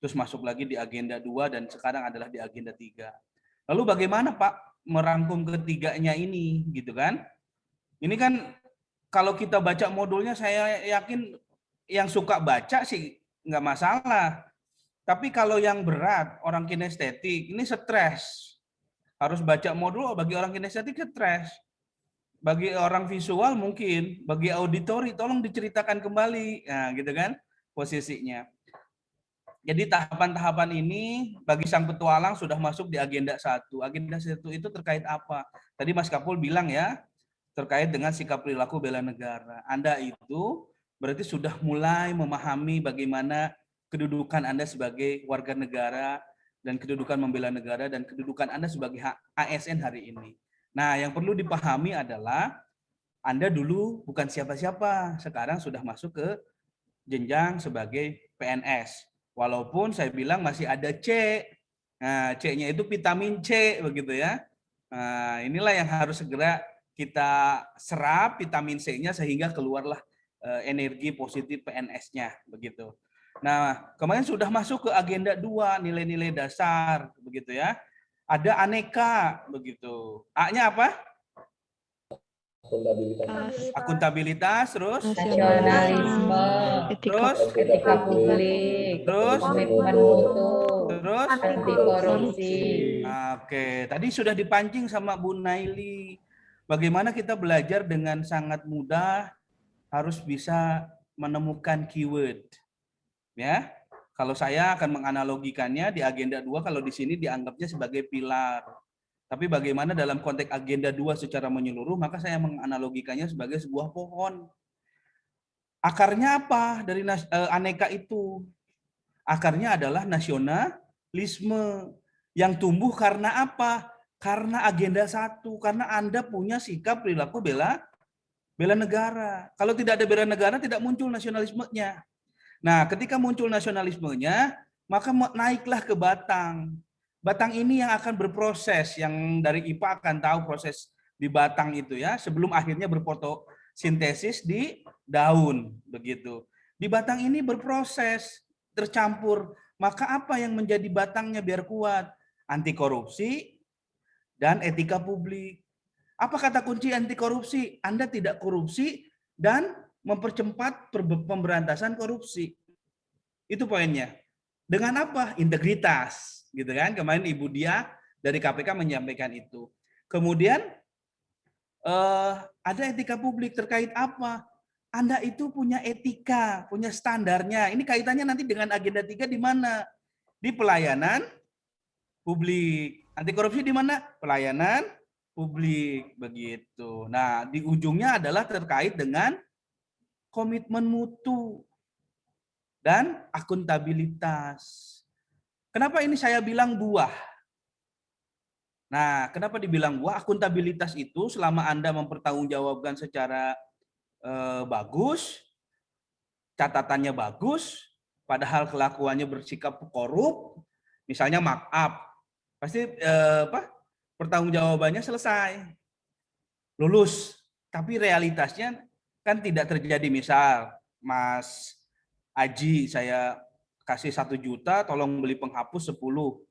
terus masuk lagi di agenda 2, dan sekarang adalah di agenda 3. Lalu bagaimana Pak merangkum ketiganya ini, gitu kan? Ini kan kalau kita baca modulnya, saya yakin yang suka baca sih nggak masalah. Tapi kalau yang berat, orang kinestetik, ini stres. Harus baca modul, bagi orang kinestetik stres. Bagi orang visual mungkin, bagi auditori tolong diceritakan kembali. Nah, gitu kan posisinya. Jadi tahapan-tahapan ini bagi Sang Petualang sudah masuk di agenda 1. Agenda 1 itu terkait apa? Tadi Mas Kapul bilang ya, terkait dengan sikap perilaku bela negara. Anda itu berarti sudah mulai memahami bagaimana kedudukan Anda sebagai warga negara dan kedudukan membela negara dan kedudukan Anda sebagai ASN hari ini. Nah, yang perlu dipahami adalah Anda dulu bukan siapa-siapa, sekarang sudah masuk ke jenjang sebagai PNS. Walaupun saya bilang masih ada C. Nah, C-nya itu vitamin C begitu ya. Nah, inilah yang harus segera kita serap vitamin C-nya sehingga keluarlah energi positif PNS-nya begitu. Nah, kemarin sudah masuk ke agenda 2 nilai-nilai dasar begitu ya. Ada aneka begitu. A-nya apa? Akuntabilitas, terus nasionalisme, terus etika publik, terus komitmen mutu, terus anti korupsi. Oke, tadi sudah dipancing sama Bu Naili. Bagaimana kita belajar dengan sangat mudah, harus bisa menemukan keyword. Ya. Kalau saya akan menganalogikannya di agenda 2, kalau di sini dianggapnya sebagai pilar. Tapi bagaimana dalam konteks agenda 2 secara menyeluruh, maka saya menganalogikannya sebagai sebuah pohon. Akarnya apa dari aneka itu? Akarnya adalah nasionalisme yang tumbuh karena apa? Karena agenda 1, karena Anda punya sikap perilaku bela negara. Kalau tidak ada bela negara, tidak muncul nasionalismenya. Nah, ketika muncul nasionalismenya, maka naiklah ke batang. batang ini yang akan berproses, yang dari IPA akan tahu proses di batang itu ya, sebelum akhirnya berfotosintesis di daun begitu. Di batang ini berproses, tercampur. Maka apa yang menjadi batangnya biar kuat? Anti korupsi dan etika publik. Apa kata kunci anti korupsi? Anda tidak korupsi dan mempercepat pemberantasan korupsi. Itu poinnya. Dengan apa? Integritas, gitu kan? Kemarin Ibu Dia dari KPK menyampaikan itu. Kemudian ada etika publik terkait apa? Anda itu punya etika, punya standarnya. Ini kaitannya nanti dengan agenda 3 di mana? Di pelayanan publik. Anti korupsi di mana? Pelayanan publik, begitu. Nah, di ujungnya adalah terkait dengan komitmen mutu dan akuntabilitas. Kenapa ini saya bilang buah? Nah, kenapa dibilang buah? Akuntabilitas itu selama Anda mempertanggungjawabkan secara bagus, catatannya bagus, padahal kelakuannya bersikap korup, misalnya markup, pasti pertanggungjawabannya selesai, lulus. Tapi realitasnya kan tidak terjadi. Misal, Mas Aji, saya kasih 1 juta, tolong beli penghapus 10.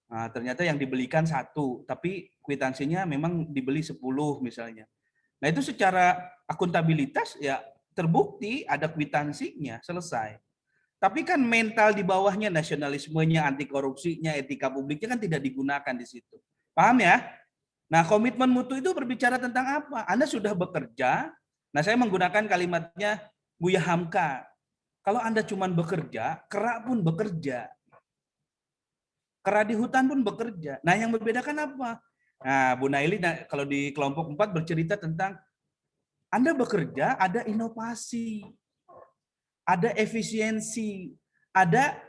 Nah, ternyata yang dibelikan 1, tapi kwitansinya memang dibeli 10 misalnya. Nah, itu secara akuntabilitas ya terbukti ada kwitansinya, selesai. Tapi kan mental di bawahnya, nasionalismenya, anti korupsinya, etika publiknya kan tidak digunakan di situ. Paham ya? Nah, komitmen mutu itu berbicara tentang apa? Anda sudah bekerja. Nah, saya menggunakan kalimatnya Buya Hamka. Kalau Anda cuma bekerja, kera pun bekerja. Kera di hutan pun bekerja. Nah, yang membedakan apa? Nah, Bu Naili kalau di kelompok 4 bercerita tentang Anda bekerja, ada inovasi, ada efisiensi, ada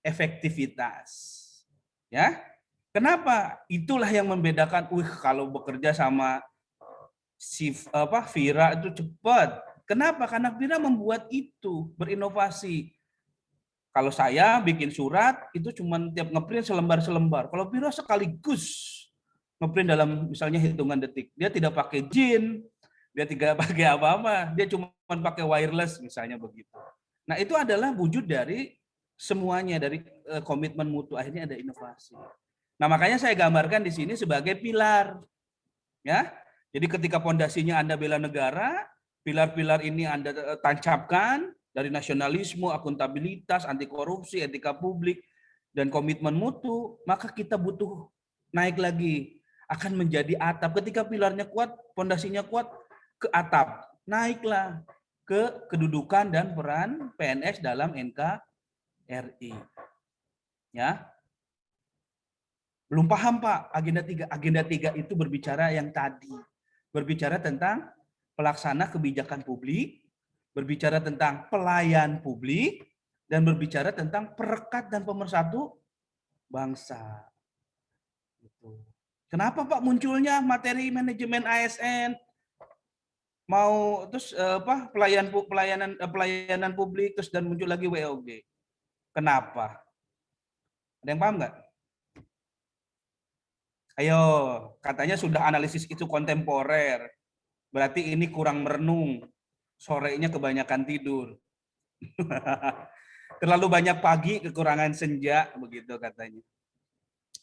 efektivitas. Ya. Kenapa? Itulah yang membedakan. Kalau bekerja sama si Vira itu cepat. Kenapa? Karena Vira membuat itu, berinovasi. Kalau saya bikin surat itu cuma tiap ngeprint selembar-selembar. Kalau Vira sekaligus ngeprint dalam misalnya hitungan detik. Dia tidak pakai jin, dia tidak pakai apa-apa, dia cuma pakai wireless misalnya begitu. Nah, itu adalah wujud dari semuanya, dari komitmen mutu, akhirnya ada inovasi. Nah, makanya saya gambarkan di sini sebagai pilar. Ya. Jadi ketika pondasinya Anda bela negara, pilar-pilar ini Anda tancapkan dari nasionalisme, akuntabilitas, anti korupsi, etika publik, dan komitmen mutu, maka kita butuh naik lagi, akan menjadi atap. Ketika pilarnya kuat, pondasinya kuat, ke atap, naiklah ke kedudukan dan peran PNS dalam NKRI. Ya. Belum paham Pak, agenda 3. Agenda 3 itu berbicara yang tadi. Berbicara tentang pelaksana kebijakan publik, berbicara tentang pelayan publik, dan berbicara tentang perekat dan pemersatu bangsa. Kenapa Pak munculnya materi manajemen ASN? Mau terus pelayanan publik terus dan muncul lagi WOG. Kenapa? Ada yang paham nggak? Ayo, katanya sudah analisis itu kontemporer. Berarti ini kurang merenung. Sorenya kebanyakan tidur. Terlalu banyak pagi, kekurangan senja, begitu katanya.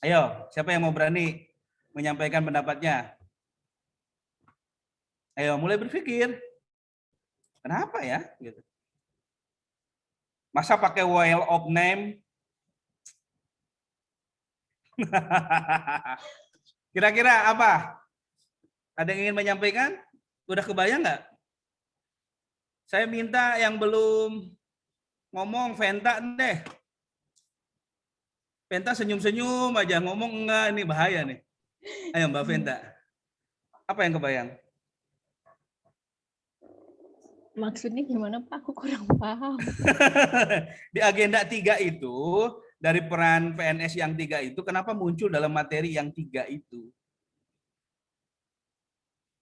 Ayo, siapa yang mau berani menyampaikan pendapatnya? Ayo, mulai berpikir. Kenapa ya? Gitu. Masa pakai whale of name? Kira-kira apa? Ada yang ingin menyampaikan? Udah kebayang nggak? Saya minta yang belum ngomong Venta deh. Venta senyum-senyum aja, ngomong enggak, ini bahaya nih. Ayo Mbak Venta. Apa yang kebayang? Maksudnya gimana Pak? Aku kurang paham. Di agenda 3 itu, dari peran PNS yang 3 itu, kenapa muncul dalam materi yang 3 itu?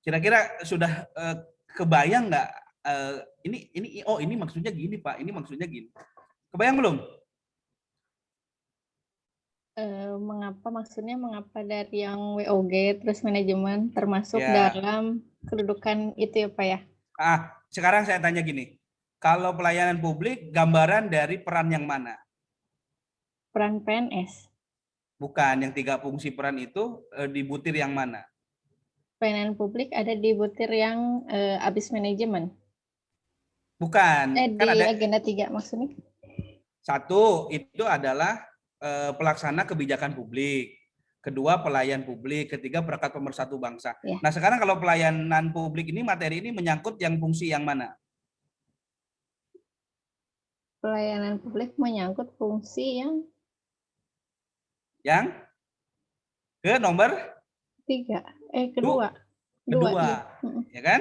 Kira-kira sudah kebayang nggak? Ini maksudnya gini Pak, ini maksudnya gini. Kebayang belum? Mengapa dari yang WOG terus manajemen termasuk dalam kedudukan itu ya Pak ya? Sekarang saya tanya gini, kalau pelayanan publik gambaran dari peran yang mana? Peran PNS. Bukan, yang 3 fungsi peran itu di butir yang mana? Pelayanan publik ada di butir yang habis manajemen. Bukan. Kan di ada agenda 3 maksudnya? 1 itu adalah pelaksana kebijakan publik. 2 pelayan publik. 3 perekat pemersatu bangsa. Ya. Nah sekarang kalau pelayanan publik ini materi ini menyangkut yang fungsi yang mana? Pelayanan publik menyangkut fungsi yang ke nomor 3. Kedua. Iya. Ya kan?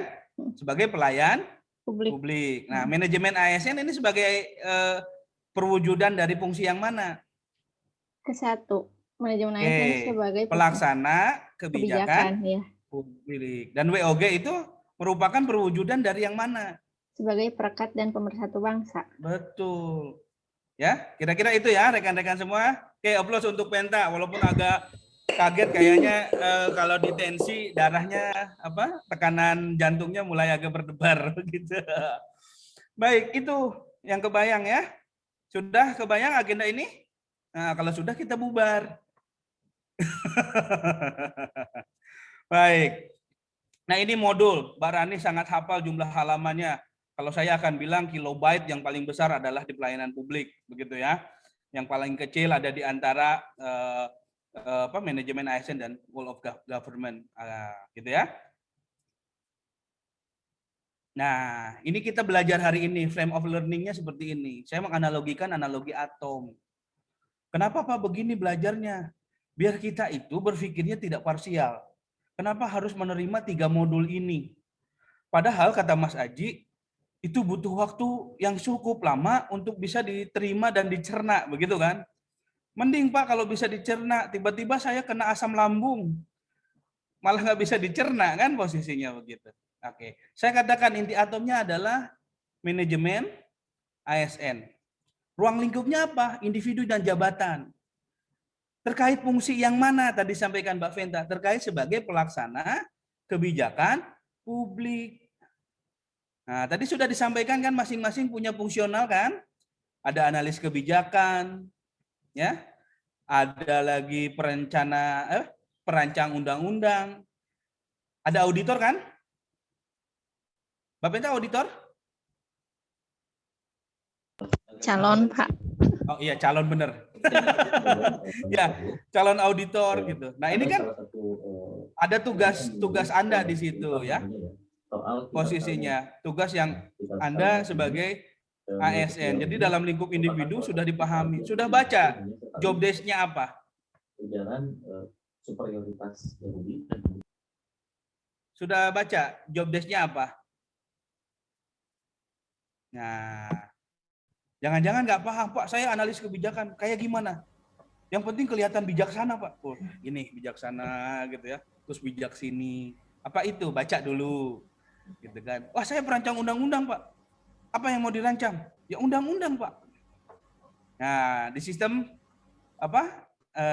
Sebagai pelayan publik. Nah, manajemen ASN ini sebagai perwujudan dari fungsi yang mana? Ke-1. Manajemen ASN sebagai pelaksana kebijakan ya. Publik. Dan WOG itu merupakan perwujudan dari yang mana? Sebagai perekat dan pemersatu bangsa. Betul. Ya, kira-kira itu ya rekan-rekan semua. Oke, aplaus untuk Penta walaupun agak kaget kayaknya kalau di tensi darahnya tekanan jantungnya mulai agak berdebar gitu. Baik, itu yang kebayang ya. Sudah kebayang agenda ini? Nah, kalau sudah kita bubar. Baik. Nah, ini modul. Mbak Rani sangat hafal jumlah halamannya. Kalau saya akan bilang kilobyte yang paling besar adalah di pelayanan publik, begitu ya. Yang paling kecil ada di antara manajemen ASN dan whole of government, gitu ya. Nah, ini kita belajar hari ini, frame of learning-nya seperti ini. Saya menganalogikan analogi atom. Kenapa Pak begini belajarnya? Biar kita itu berpikirnya tidak parsial. Kenapa harus menerima 3 modul ini? Padahal kata Mas Aji, itu butuh waktu yang cukup lama untuk bisa diterima dan dicerna, begitu kan? Mending Pak kalau bisa dicerna, tiba-tiba saya kena asam lambung. Malah nggak bisa dicerna kan posisinya begitu. Oke, saya katakan inti atomnya adalah manajemen ASN. Ruang lingkupnya apa? Individu dan jabatan. Terkait fungsi yang mana tadi sampaikan Mbak Venta? Terkait sebagai pelaksana kebijakan publik. Nah, tadi sudah disampaikan kan masing-masing punya fungsional kan? Ada analis kebijakan, ya. Ada lagi perancang undang-undang. Ada auditor kan? Mbak Penta auditor? Calon, Pak. Oh iya, calon bener. Ya, calon auditor gitu. Nah, ini kan ada tugas Anda di situ ya. Posisinya, tugas yang Anda sebagai ASN. Jadi dalam lingkup individu sudah dipahami. Sudah baca job desk-nya apa? Sudah baca job desk-nya apa? Nah, jangan-jangan nggak paham, Pak. Saya analis kebijakan. Kayak gimana? Yang penting kelihatan bijaksana, Pak. Oh, ini bijaksana gitu ya. Terus bijak sini. Apa itu? Baca dulu. Gitu kan. Wah, saya perancang undang-undang, Pak. Apa yang mau dirancang? Ya undang-undang, Pak. Nah, di sistem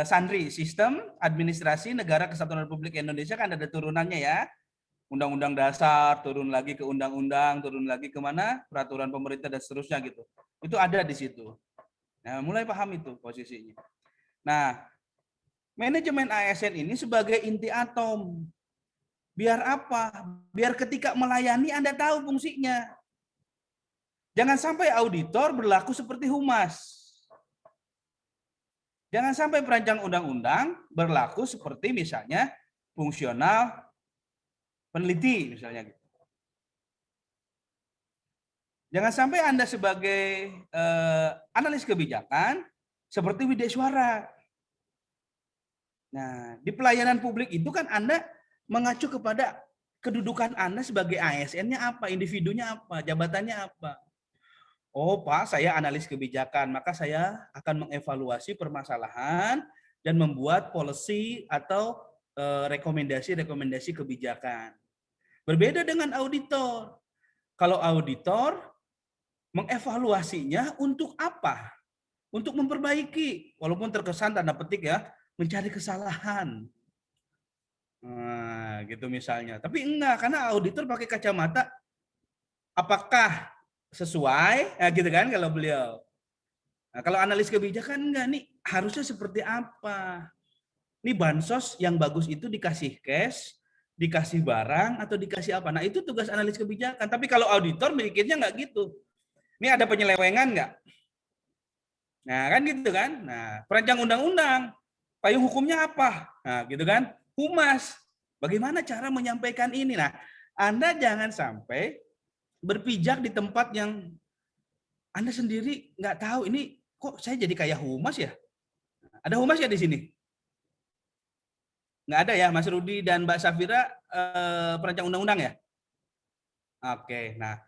Sandri, Sistem Administrasi Negara Kesatuan Republik Indonesia kan ada turunannya ya. Undang-undang dasar, turun lagi ke undang-undang, turun lagi ke mana? Peraturan pemerintah dan seterusnya gitu. Itu ada di situ. Nah, mulai paham itu posisinya. Nah, manajemen ASN ini sebagai inti atom. Biar apa? Biar ketika melayani Anda tahu fungsinya. Jangan sampai auditor berlaku seperti humas. Jangan sampai perancang undang-undang berlaku seperti misalnya fungsional peneliti misalnya. Jangan sampai Anda sebagai analis kebijakan seperti Widya Suara. Nah, di pelayanan publik itu kan Anda mengacu kepada kedudukan Anda sebagai ASN-nya apa, individunya apa, jabatannya apa. Oh Pak, saya analis kebijakan, maka saya akan mengevaluasi permasalahan dan membuat policy atau rekomendasi-rekomendasi kebijakan. Berbeda dengan auditor. Kalau auditor mengevaluasinya untuk apa? untuk memperbaiki, walaupun terkesan tanda petik ya, mencari kesalahan. Nah, gitu misalnya. Tapi enggak, karena auditor pakai kacamata apakah sesuai, ya gitu kan kalau beliau. Nah, kalau analis kebijakan enggak nih, harusnya seperti apa? Ini bansos yang bagus itu dikasih cash, dikasih barang, atau dikasih apa? Nah, itu tugas analis kebijakan. Tapi kalau auditor mikirnya enggak gitu. Ini ada penyelewengan enggak? Nah, kan gitu kan? Nah, perancang undang-undang, payung hukumnya apa? Nah, gitu kan? Humas, bagaimana cara menyampaikan ini? Nah, Anda jangan sampai berpijak di tempat yang Anda sendiri nggak tahu, ini kok saya jadi kayak humas ya? Ada humas ya di sini? Nggak ada ya, Mas Rudi dan Mbak Safira perancang undang-undang ya? Oke, nah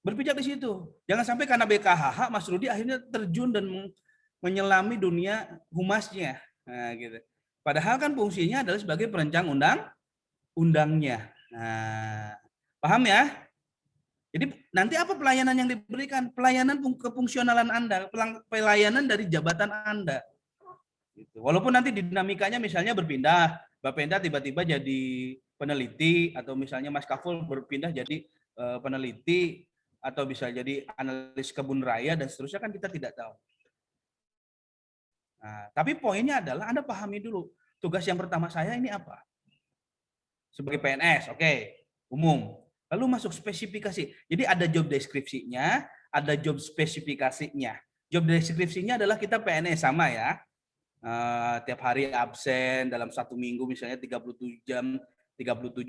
berpijak di situ. Jangan sampai karena BKHH Mas Rudi akhirnya terjun dan menyelami dunia humasnya. Nah, gitu. Padahal kan fungsinya adalah sebagai perancang undang-undangnya. Nah, paham ya? Jadi nanti apa pelayanan yang diberikan? Pelayanan kefungsionalan Anda, pelayanan dari jabatan Anda. Gitu. Walaupun nanti dinamikanya misalnya berpindah, Mbak Penda tiba-tiba jadi peneliti, atau misalnya Mas Kaful berpindah jadi peneliti, atau bisa jadi analis kebun raya dan seterusnya, kan kita tidak tahu. Nah, tapi poinnya adalah Anda pahami dulu, tugas yang pertama saya ini apa? Sebagai PNS, oke, umum. Lalu masuk spesifikasi. Jadi ada job deskripsinya, ada job spesifikasinya. Job deskripsinya adalah kita PNS sama ya. Tiap hari absen dalam 1 minggu misalnya 37 jam, 37,5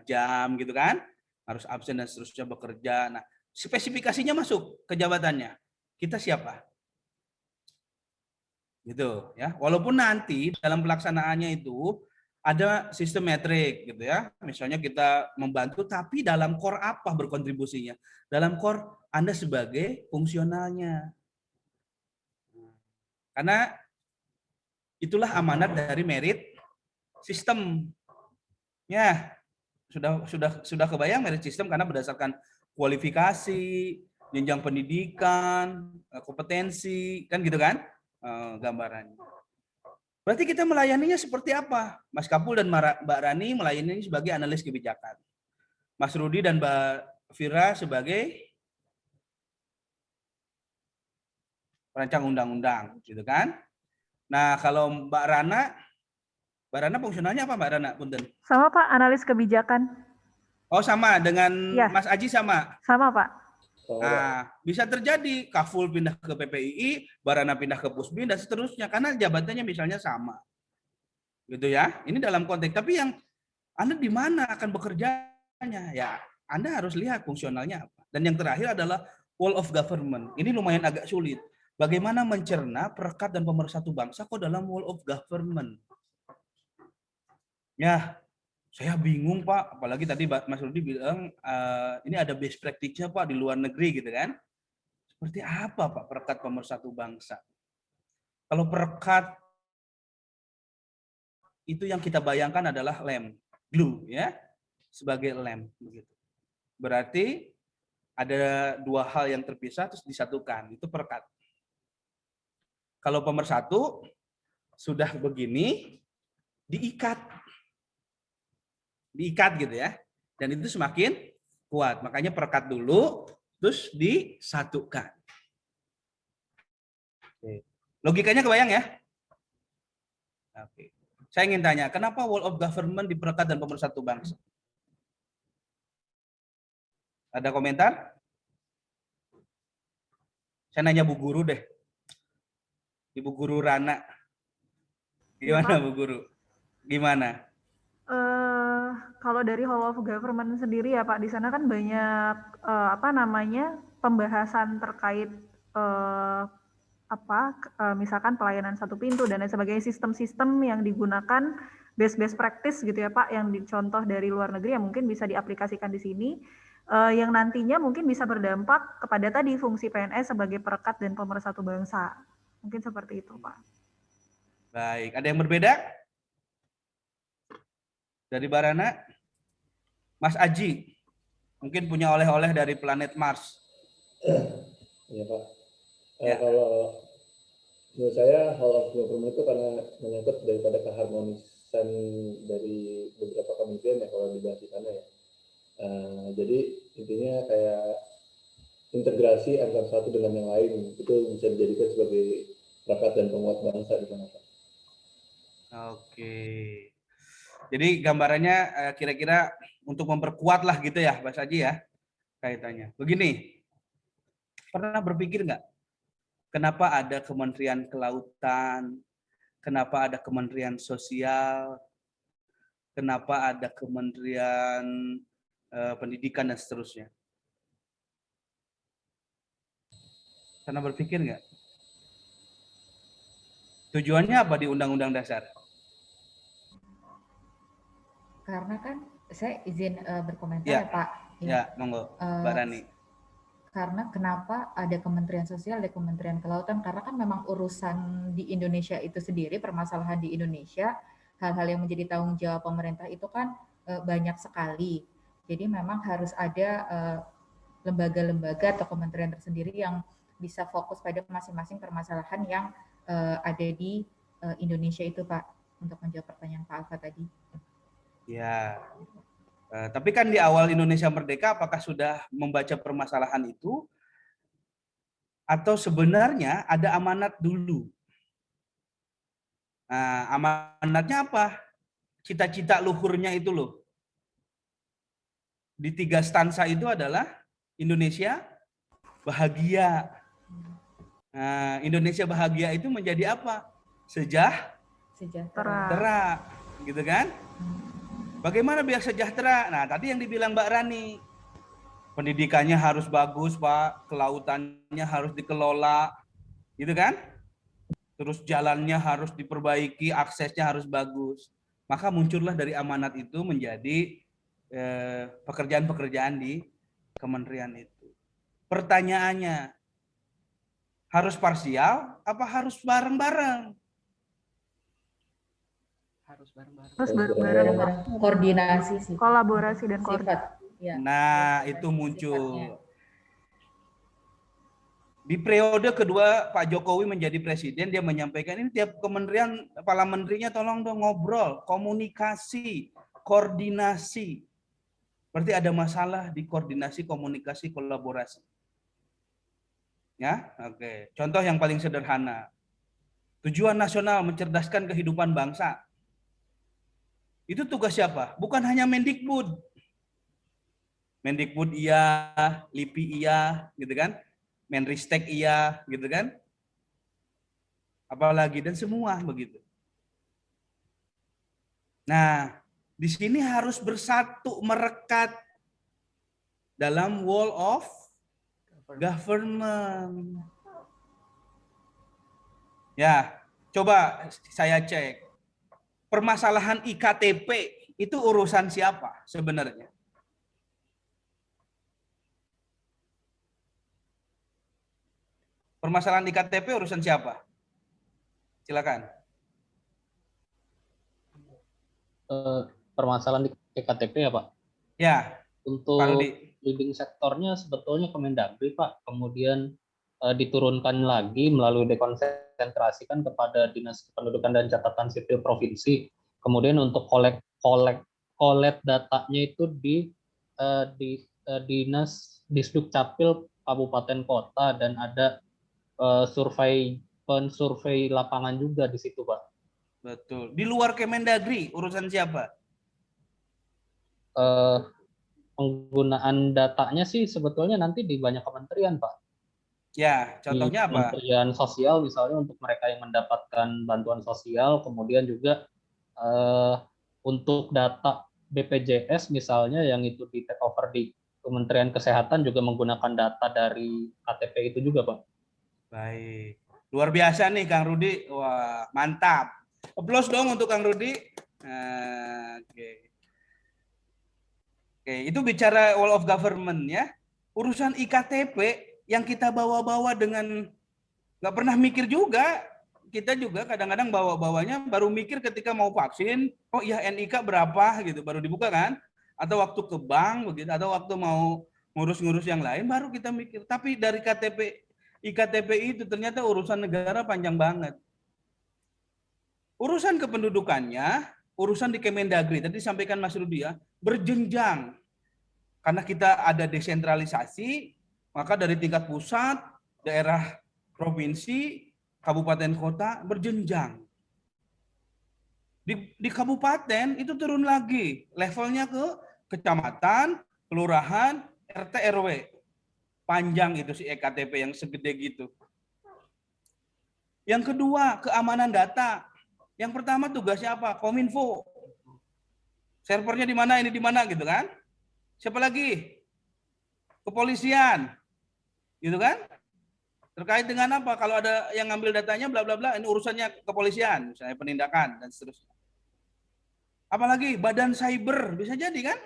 jam gitu kan. Harus absen dan seterusnya bekerja. Nah, spesifikasinya masuk ke jabatannya. Kita siapa? Gitu ya. Walaupun nanti dalam pelaksanaannya itu ada sistem metrik gitu ya. Misalnya kita membantu, tapi dalam core apa berkontribusinya? Dalam core Anda sebagai fungsionalnya. Karena itulah amanat dari merit system. Ya, sudah kebayang merit system, karena berdasarkan kualifikasi, jenjang pendidikan, kompetensi, kan gitu kan gambarannya. Berarti kita melayaninya seperti apa? Mas Kapul dan Mbak Rani melayani sebagai analis kebijakan. Mas Rudi dan Mbak Fira sebagai perancang undang-undang, gitu kan? Nah, kalau Mbak Rana fungsionalnya apa Mbak Rana? Punten. Sama Pak, analis kebijakan. Oh, sama dengan ya. Mas Aji sama? Sama Pak. Nah, bisa terjadi Kaful pindah ke PPII, Barana pindah ke Pusbin dan seterusnya, karena jabatannya misalnya sama. Gitu ya. Ini dalam konteks, tapi yang Anda di mana akan bekerjanya? Ya, Anda harus lihat fungsionalnya apa. Dan yang terakhir adalah whole of government. Ini lumayan agak sulit. Bagaimana mencerna perekat dan pemersatu bangsa kok dalam whole of government? Ya, saya bingung Pak, apalagi tadi Mas Rudi bilang ini ada best practice-nya Pak di luar negeri gitu kan. Seperti apa Pak perekat pemersatu bangsa? Kalau perekat itu yang kita bayangkan adalah lem, glue ya, sebagai lem begitu. Berarti ada dua hal yang terpisah terus disatukan, itu perekat. Kalau pemersatu sudah begini diikat gitu ya, dan itu semakin kuat. Makanya perekat dulu, terus disatukan. Oke. Logikanya kebayang ya? Oke. Saya ingin tanya, kenapa whole of government diperekat dan pemersatu bangsa? Ada komentar? Saya nanya Bu Guru deh. Ibu Guru Rana. Gimana Bu Guru? Gimana? Kalau dari whole of government sendiri ya Pak, di sana kan banyak pembahasan terkait misalkan pelayanan satu pintu dan lain sebagainya, sistem-sistem yang digunakan best practice gitu ya Pak, yang dicontoh dari luar negeri yang mungkin bisa diaplikasikan di sini, yang nantinya mungkin bisa berdampak kepada tadi fungsi PNS sebagai perekat dan pemersatu bangsa. Mungkin seperti itu Pak. Baik, ada yang berbeda? Dari Barana, Mas Aji, mungkin punya oleh-oleh dari planet Mars. Iya Pak. Ya. Kalau Menurut saya Hall of Government itu karena menyangkut daripada keharmonisan dari beberapa kementerian ya kalau dibahas di sana ya. Jadi intinya kayak integrasi antara satu dengan yang lain itu bisa dijadikan sebagai perangkat dan penguat bangsa di sana. Oke. Jadi gambarannya kira-kira untuk memperkuat lah gitu ya, Mas Haji ya, kaitannya. Begini, pernah berpikir nggak, kenapa ada Kementerian Kelautan, kenapa ada Kementerian Sosial, kenapa ada Kementerian Pendidikan dan seterusnya? Pernah berpikir nggak? Tujuannya apa di Undang-Undang Dasar? Karena kan saya izin berkomentar ya, ya Pak. Ya, monggo, Mbak Rani. Karena kenapa ada Kementerian Sosial, ada Kementerian Kelautan, karena kan memang urusan di Indonesia itu sendiri, permasalahan di Indonesia, hal-hal yang menjadi tanggung jawab pemerintah itu kan banyak sekali. Jadi memang harus ada lembaga-lembaga atau kementerian tersendiri yang bisa fokus pada masing-masing permasalahan yang ada di Indonesia itu Pak, untuk menjawab pertanyaan Pak Alfa tadi. Ya, tapi kan di awal Indonesia merdeka, apakah sudah membaca permasalahan itu? Atau sebenarnya ada amanat dulu? Nah, amanatnya apa? Cita-cita luhurnya itu loh. Di 3 stansa itu adalah Indonesia bahagia. Nah, Indonesia bahagia itu menjadi apa? Sejahtera, gitu kan? Bagaimana biar sejahtera? Nah, tadi yang dibilang Mbak Rani, pendidikannya harus bagus, Pak, kelautannya harus dikelola, gitu kan? Terus jalannya harus diperbaiki, aksesnya harus bagus. Maka muncullah dari amanat itu menjadi pekerjaan-pekerjaan di kementerian itu. Pertanyaannya, harus parsial apa harus bareng-bareng? Harus bareng-bareng. Koordinasi sih. Kolaborasi dan koordinasi. Ya. Nah, itu muncul. Di periode kedua Pak Jokowi menjadi presiden, dia menyampaikan ini tiap kementerian, kepala menterinya tolong dong ngobrol, komunikasi, koordinasi. Berarti ada masalah di koordinasi, komunikasi, kolaborasi. Ya, oke. Contoh yang paling sederhana. Tujuan nasional mencerdaskan kehidupan bangsa. Itu tugas siapa? Bukan hanya Mendikbud. Mendikbud iya, LIPI iya, gitu kan? Menristek iya, gitu kan? Apalagi dan semua begitu. Nah, di sini harus bersatu merekat dalam wall of government. Ya, coba saya cek. Permasalahan IKTP itu urusan siapa sebenarnya? Permasalahan IKTP urusan siapa? Silakan. Permasalahan di EKTP ya Pak? Ya. Untuk leading sektornya sebetulnya Kemendagri Pak, kemudian diturunkan lagi melalui dekonsentrasikan kepada Dinas Kependudukan dan Catatan Sipil Provinsi. Kemudian untuk collect datanya itu di Dinas Disdukcapil Kabupaten Kota, dan ada pensurvei lapangan juga di situ Pak. Betul. Di luar Kemendagri urusan siapa? Penggunaan datanya sih sebetulnya nanti di banyak kementerian Pak. Ya, contohnya apa? Kementerian Sosial misalnya untuk mereka yang mendapatkan bantuan sosial, kemudian juga untuk data BPJS misalnya yang itu di take over di Kementerian Kesehatan juga menggunakan data dari KTP itu juga Pak. Baik. Luar biasa nih Kang Rudi. Wah, mantap. Aplaus dong untuk Kang Rudi. Oke. Oke, itu bicara wall of government ya. Urusan IKTP yang kita bawa-bawa dengan nggak pernah mikir juga. Kita juga kadang-kadang bawa-bawanya baru mikir ketika mau vaksin, oh iya NIK berapa gitu, baru dibuka kan? Atau waktu ke bank begitu, atau waktu mau ngurus-ngurus yang lain baru kita mikir. Tapi dari KTP IKTP itu ternyata urusan negara panjang banget. Urusan kependudukannya, urusan di Kemendagri, tadi disampaikan Mas Rudi ya, berjenjang. Karena kita ada desentralisasi, maka dari tingkat pusat, daerah, provinsi, kabupaten kota berjenjang. Di kabupaten itu turun lagi, levelnya ke kecamatan, kelurahan, RT, RW. Panjang itu si EKTP yang segede gitu. Yang kedua, keamanan data. Yang pertama tugasnya apa? Kominfo. Servernya di mana, ini di mana gitu kan? Siapa lagi? Kepolisian. Gitu kan? Terkait dengan apa? Kalau ada yang ngambil datanya bla bla bla, ini urusannya kepolisian, misalnya penindakan dan seterusnya. Apalagi badan cyber, bisa jadi kan?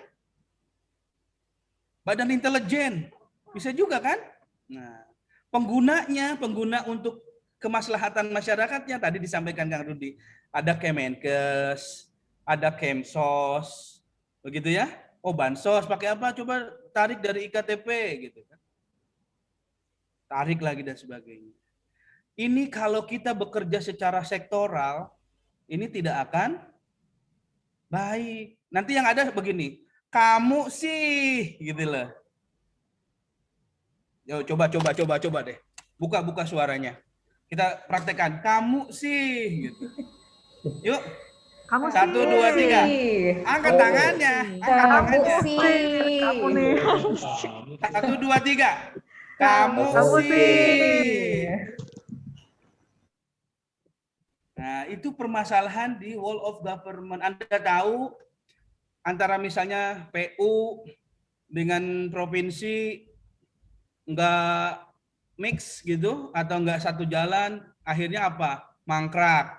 Badan intelijen, bisa juga kan? Nah, pengguna untuk kemaslahatan masyarakatnya tadi disampaikan Kang Rudi. Ada Kemenkes, ada Kemsos, begitu ya? Oh, bansos pakai apa? Coba tarik dari IKTP gitu kan. Tarik lagi dan sebagainya. Ini kalau kita bekerja secara sektoral, ini tidak akan baik. Nanti yang ada begini, kamu sih, gitu loh. Yo, coba deh. Buka suaranya. Kita praktekkan, kamu sih, gitu. Yuk. Kamu 1, 2, 3. Angkat tangannya. Angkat tangannya. Kamu nih. 1, 2, 3. Kamu sih. Nah, itu permasalahan di wall of government. Anda tahu antara misalnya PU dengan provinsi enggak mix gitu atau enggak satu jalan, akhirnya apa? Mangkrak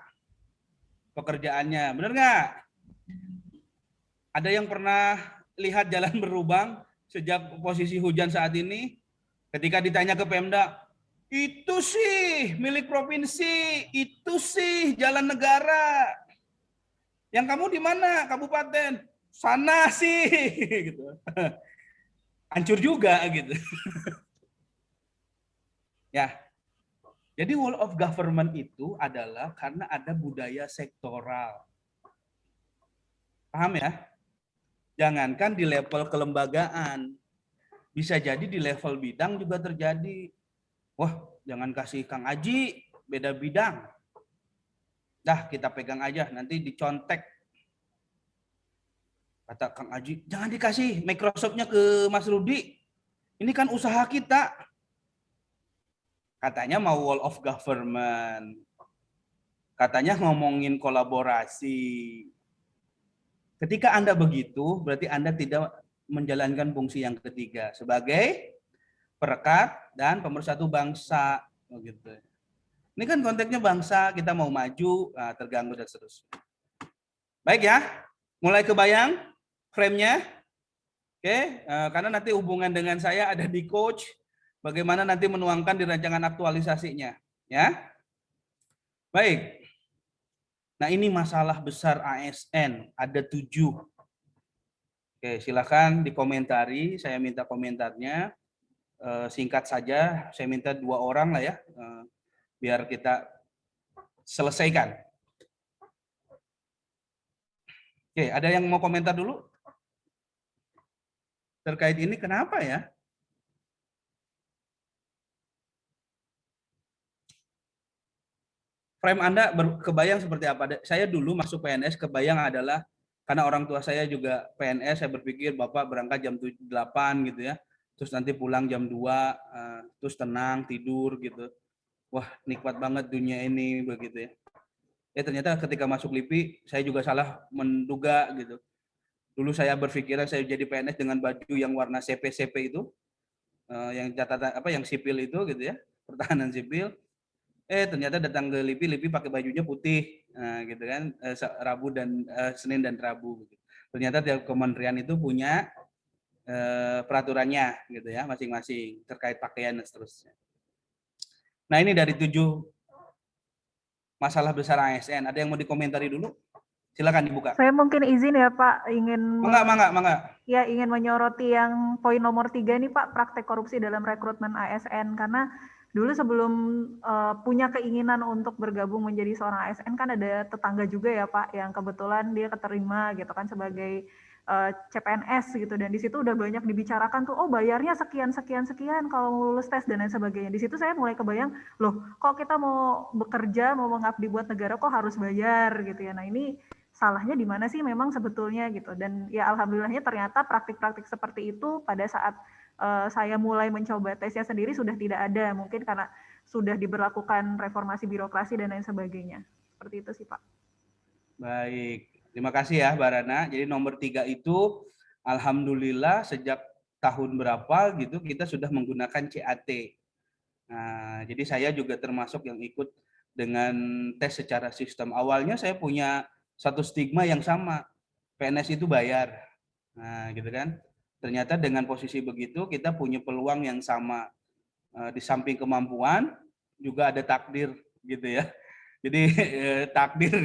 pekerjaannya. Benar nggak? Ada yang pernah lihat jalan berlubang sejak posisi hujan saat ini? Ketika ditanya ke Pemda, itu sih milik provinsi, itu sih jalan negara. Yang kamu di mana? Kabupaten. Sana sih. Gitu. Hancur juga gitu. Ya. Jadi wall of government itu adalah karena ada budaya sektoral. Paham ya? Jangankan di level kelembagaan. Bisa jadi di level bidang juga terjadi. Wah, jangan kasih Kang Aji, beda bidang. Dah, kita pegang aja, nanti dicontek. Kata Kang Aji, jangan dikasih Microsoft-nya ke Mas Rudi. Ini kan usaha kita. Katanya mau wall of government. Katanya ngomongin kolaborasi. Ketika Anda begitu, berarti Anda tidak menjalankan fungsi yang ketiga sebagai perekat dan pemersatu bangsa. Gitu. Ini kan konteksnya bangsa, kita mau maju, terganggu dan seterusnya. Baik ya, mulai kebayang frame-nya? Oke, karena nanti hubungan dengan saya ada di coach, bagaimana nanti menuangkan di rancangan aktualisasinya. Ya, baik. Nah ini masalah besar ASN, ada 7. Oke, silakan dikomentari, saya minta komentarnya. Singkat saja, saya minta 2 orang lah ya, biar kita selesaikan. Oke, ada yang mau komentar dulu? Terkait ini kenapa ya? Frame Anda kebayang seperti apa? Saya dulu masuk PNS kebayang adalah, karena orang tua saya juga PNS, saya berpikir Bapak berangkat jam 8 gitu ya. Terus nanti pulang jam 2, terus tenang, tidur gitu. Wah, nikmat banget dunia ini begitu ya. Ternyata ketika masuk LIPI, saya juga salah menduga gitu. Dulu saya berpikiran saya jadi PNS dengan baju yang warna CP itu, yang catatan apa yang sipil itu gitu ya, pertahanan sipil. Ternyata datang ke LIPI pakai bajunya putih, gitu kan, Rabu dan Senin dan Rabu. Gitu. Ternyata tiap kementerian itu punya peraturannya gitu ya masing-masing terkait pakaian dan seterusnya. Nah ini dari 7 masalah besar ASN. Ada yang mau dikomentari dulu? Silakan dibuka. Saya mungkin izin ya Pak, Mangga. Ya, ingin menyoroti yang poin nomor 3 nih Pak, praktek korupsi dalam rekrutmen ASN, karena dulu sebelum punya keinginan untuk bergabung menjadi seorang ASN kan ada tetangga juga ya Pak yang kebetulan dia keterima gitu kan sebagai CPNS gitu, dan di situ udah banyak dibicarakan tuh, oh bayarnya sekian kalau mau lulus tes dan lain sebagainya. Di situ saya mulai kebayang, loh kok kita mau bekerja, mau mengabdi buat negara kok harus bayar gitu ya. Nah ini salahnya di mana sih memang sebetulnya gitu. Dan ya alhamdulillahnya ternyata praktik-praktik seperti itu pada saat saya mulai mencoba tesnya sendiri sudah tidak ada, mungkin karena sudah diberlakukan reformasi birokrasi dan lain sebagainya. Seperti itu sih Pak. Baik. Terima kasih ya Mbak Rana. Jadi nomor 3 itu alhamdulillah sejak tahun berapa gitu kita sudah menggunakan CAT. Nah, jadi saya juga termasuk yang ikut dengan tes secara sistem. Awalnya saya punya satu stigma yang sama. PNS itu bayar. Nah, gitu kan. Ternyata dengan posisi begitu kita punya peluang yang sama. Di samping kemampuan juga ada takdir gitu ya. Jadi takdir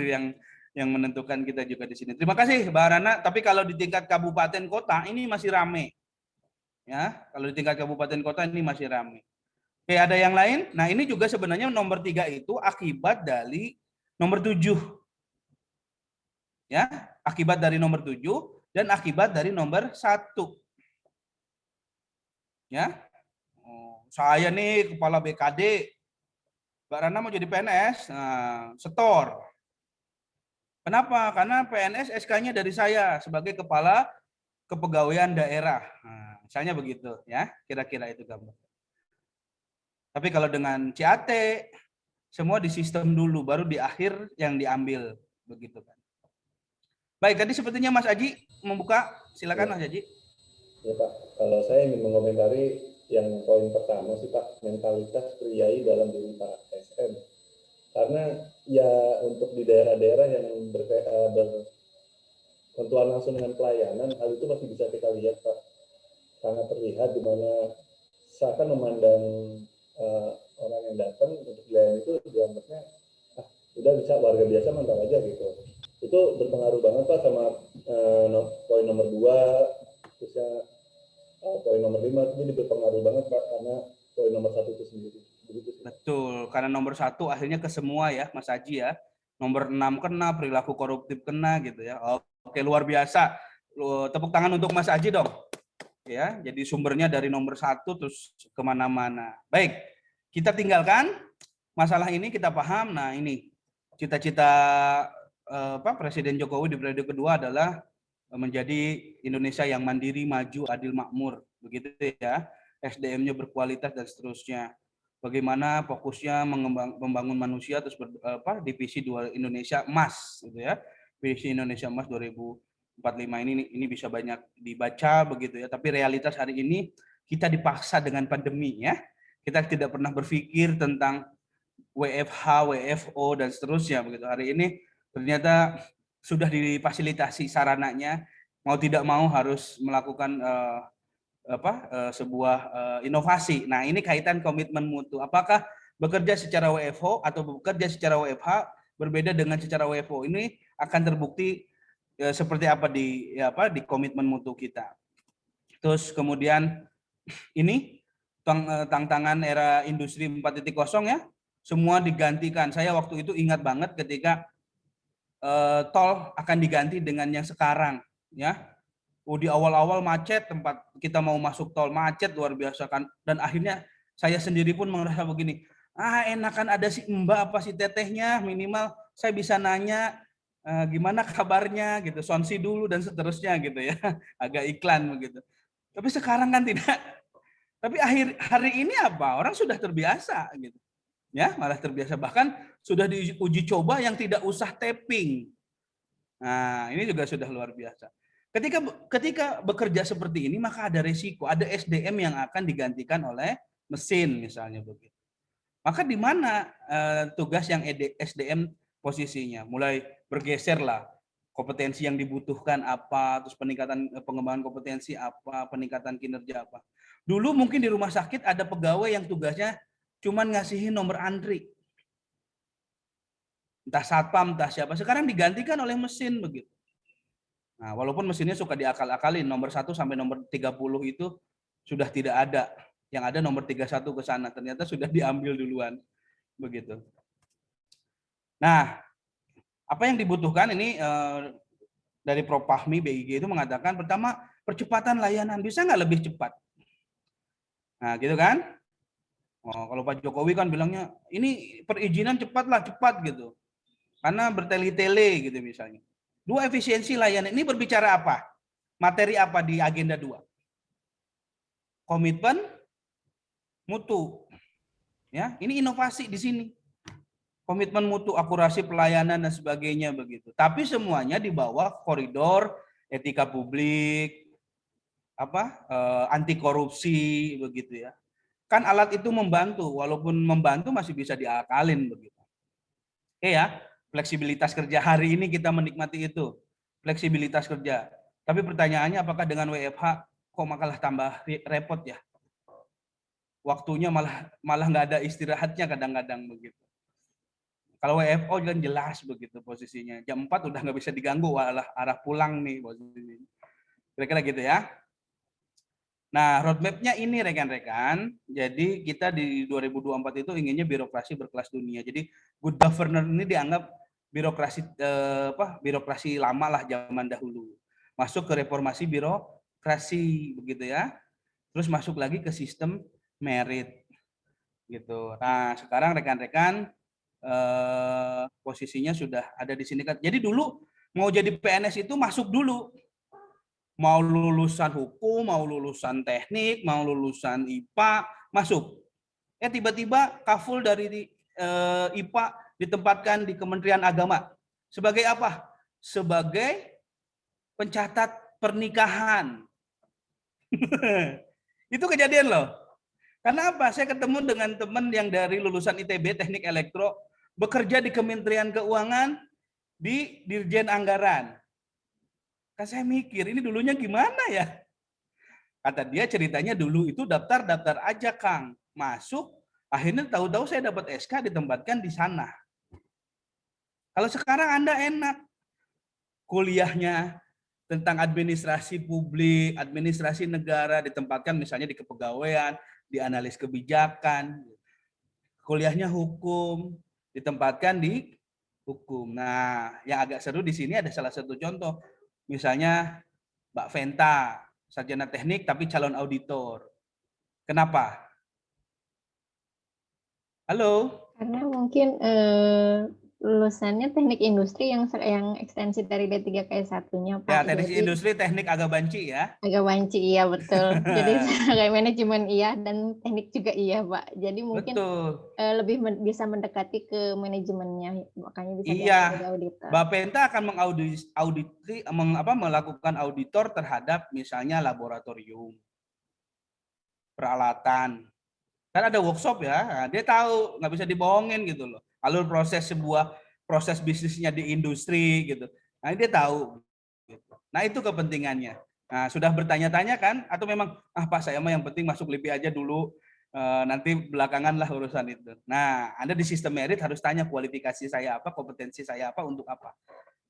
yang menentukan kita juga di sini. Terima kasih Mbak Rana. Tapi kalau di tingkat kabupaten kota ini masih rame. Ya, kalau di tingkat kabupaten kota ini masih rame. Oke, ada yang lain? Nah, ini juga sebenarnya nomor 3 itu akibat dari nomor 7. Ya, akibat dari nomor 7 dan akibat dari nomor 1. Ya. Saya nih kepala BKD. Mbak Rana mau jadi PNS, nah, setor. Kenapa? Karena PNS SK-nya dari saya sebagai kepala kepegawaian daerah. Nah, misalnya begitu ya, kira-kira itu gambar. Tapi kalau dengan CAT semua di sistem dulu, baru di akhir yang diambil begitu kan. Baik, tadi sepertinya Mas Aji membuka, silakan Mas Aji. Ya Pak, kalau saya ingin mengomentari yang poin pertama sih Pak, mentalitas priai dalam diri Pak ASN. Karena ya untuk di daerah-daerah yang bersentuhan langsung dengan pelayanan, hal itu masih bisa kita lihat Pak. Sangat terlihat di mana seakan memandang orang yang datang untuk dilayani itu dianggapnya udah bisa warga biasa mantap aja gitu. Itu berpengaruh banget Pak sama poin nomor 2, terusnya poin nomor 5 itu berpengaruh banget Pak karena poin nomor 1 itu sendiri. Betul, karena nomor 1 akhirnya ke semua ya Mas Aji ya. Nomor 6 kena, perilaku koruptif kena gitu ya. Oke, luar biasa. Tepuk tangan untuk Mas Aji dong. Ya, jadi sumbernya dari nomor 1 terus kemana-mana. Baik, kita tinggalkan masalah ini, kita paham. Nah ini cita-cita Presiden Jokowi di periode kedua adalah menjadi Indonesia yang mandiri, maju, adil, makmur, begitu ya. SDM-nya berkualitas dan seterusnya. Bagaimana fokusnya membangun manusia terus divisi 2 Indonesia emas gitu ya. Visi Indonesia emas 2045 ini bisa banyak dibaca begitu ya, tapi realitas hari ini kita dipaksa dengan pandemi ya. Kita tidak pernah berpikir tentang WFH, WFO dan seterusnya begitu. Hari ini ternyata sudah difasilitasi sarananya, mau tidak mau harus melakukan sebuah inovasi. Nah, ini kaitan komitmen mutu. Apakah bekerja secara WFO atau bekerja secara WFH berbeda dengan secara WFO? Ini akan terbukti seperti apa di komitmen mutu kita. Terus kemudian ini tantangan era industri 4.0 ya, semua digantikan. Saya waktu itu ingat banget ketika tol akan diganti dengan yang sekarang ya. Di awal-awal macet, tempat kita mau masuk tol macet luar biasa kan, dan akhirnya saya sendiri pun merasa begini, enakan ada si mbak apa si tetehnya, minimal saya bisa nanya gimana kabarnya gitu, sonsi dulu dan seterusnya gitu ya, agak iklan begitu. Tapi sekarang kan tidak. Tapi hari ini apa, orang sudah terbiasa gitu ya, malah terbiasa, bahkan sudah diuji coba yang tidak usah tapping. Nah ini juga sudah luar biasa. Ketika bekerja seperti ini, maka ada resiko, ada SDM yang akan digantikan oleh mesin misalnya begitu. Maka di mana tugas yang SDM posisinya? Mulai bergeser lah, kompetensi yang dibutuhkan apa, terus pengembangan kompetensi apa, peningkatan kinerja apa. Dulu mungkin di rumah sakit ada pegawai yang tugasnya cuman ngasihin nomor antri. Entah satpam, entah siapa. Sekarang digantikan oleh mesin begitu. Nah, walaupun mesinnya suka diakal-akalin, nomor 1 sampai nomor 30 itu sudah tidak ada Yang ada nomor 31 ke sana, ternyata sudah diambil duluan. Begitu. Nah, apa yang dibutuhkan ini dari Prof. Fahmi BIG itu mengatakan, pertama, percepatan layanan. Bisa nggak lebih cepat? Nah, gitu kan? Oh, kalau Pak Jokowi kan bilangnya, ini perizinan cepat gitu. Karena bertele-tele gitu misalnya. 2, efisiensi layanan. Ini berbicara apa? Materi apa di agenda 2? Komitmen mutu. Ya, ini inovasi di sini. Komitmen mutu, akurasi pelayanan dan sebagainya begitu. Tapi semuanya di bawah koridor etika publik, anti korupsi begitu ya. Kan alat itu membantu, walaupun membantu masih bisa diakalin begitu. Oke ya, fleksibilitas kerja hari ini kita menikmati itu, fleksibilitas kerja. Tapi pertanyaannya apakah dengan WFH kok malah tambah repot ya? Waktunya malah nggak ada istirahatnya kadang-kadang begitu. Kalau WFO kan jelas begitu posisinya. Jam 4 udah nggak bisa diganggu, arah pulang nih posisinya. Kira-kira gitu ya. Nah, roadmap-nya ini rekan-rekan. Jadi kita di 2024 itu inginnya birokrasi berkelas dunia. Jadi good governor ini dianggap birokrasi lama lah zaman dahulu. Masuk ke reformasi birokrasi begitu ya. Terus masuk lagi ke sistem merit gitu. Nah, sekarang rekan-rekan posisinya sudah ada di sini kan. Jadi dulu mau jadi PNS itu masuk dulu. Mau lulusan hukum, mau lulusan teknik, mau lulusan IPA, masuk. Tiba-tiba kaful dari IPA ditempatkan di Kementerian Agama. Sebagai apa? Sebagai pencatat pernikahan. Itu kejadian loh. Karena apa? Saya ketemu dengan teman yang dari lulusan ITB, Teknik Elektro, bekerja di Kementerian Keuangan, di Dirjen Anggaran. Kan saya mikir, ini dulunya gimana ya? Kata dia ceritanya dulu itu daftar aja Kang. Masuk, akhirnya tahu-tahu saya dapat SK ditempatkan di sana. Kalau sekarang Anda enak. Kuliahnya tentang administrasi publik, administrasi negara ditempatkan misalnya di kepegawaian, di analis kebijakan. Kuliahnya hukum, ditempatkan di hukum. Nah, yang agak seru di sini ada salah satu contoh. Misalnya Mbak Venta, sarjana teknik tapi calon auditor. Kenapa? Halo? Karena mungkin lulusannya teknik industri yang ekstensi dari D3 ke S1-nya, Pak. Ya, teknik industri, teknik agak banci ya? Agak banci, iya betul. Jadi kayak manajemen iya dan teknik juga iya, Pak. Jadi mungkin lebih bisa mendekati ke manajemennya, makanya bisa jadi auditor. Mbak Penta akan melakukan auditor terhadap misalnya laboratorium, peralatan. Kan ada workshop ya, dia tahu, nggak bisa dibohongin gitu loh. Alur proses bisnisnya di industri gitu. Nah, dia tahu. Nah, itu kepentingannya. Nah, sudah bertanya-tanya kan? Atau memang, Pak saya mah yang penting masuk LIPI aja dulu, nanti belakangan lah urusan itu. Nah, Anda di sistem merit harus tanya kualifikasi saya apa, kompetensi saya apa, untuk apa.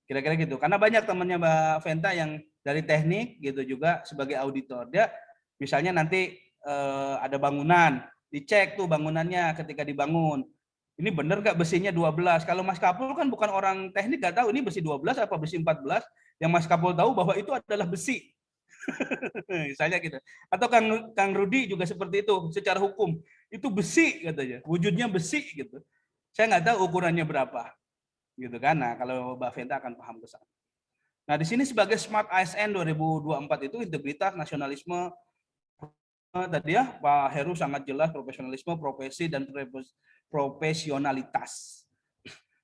Kira-kira gitu. Karena banyak temannya Mbak Venta yang dari teknik gitu juga sebagai auditor. Dia misalnya nanti ada bangunan, dicek tuh bangunannya ketika dibangun. Ini benar nggak besinya 12? Kalau Mas Kapul kan bukan orang teknik, nggak tahu ini besi 12 apa besi 14. Yang Mas Kapul tahu bahwa itu adalah besi. Misalnya gitu. Atau Kang Rudi juga seperti itu secara hukum. Itu besi katanya, wujudnya besi gitu. Saya nggak tahu ukurannya berapa. Gitu kan. Nah, kalau Mbak Venta akan paham ke sana. Nah, di sini sebagai Smart ASN 2024 itu integritas, nasionalisme, tadi ya Pak Heru sangat jelas profesionalisme, profesi dan profesionalitas.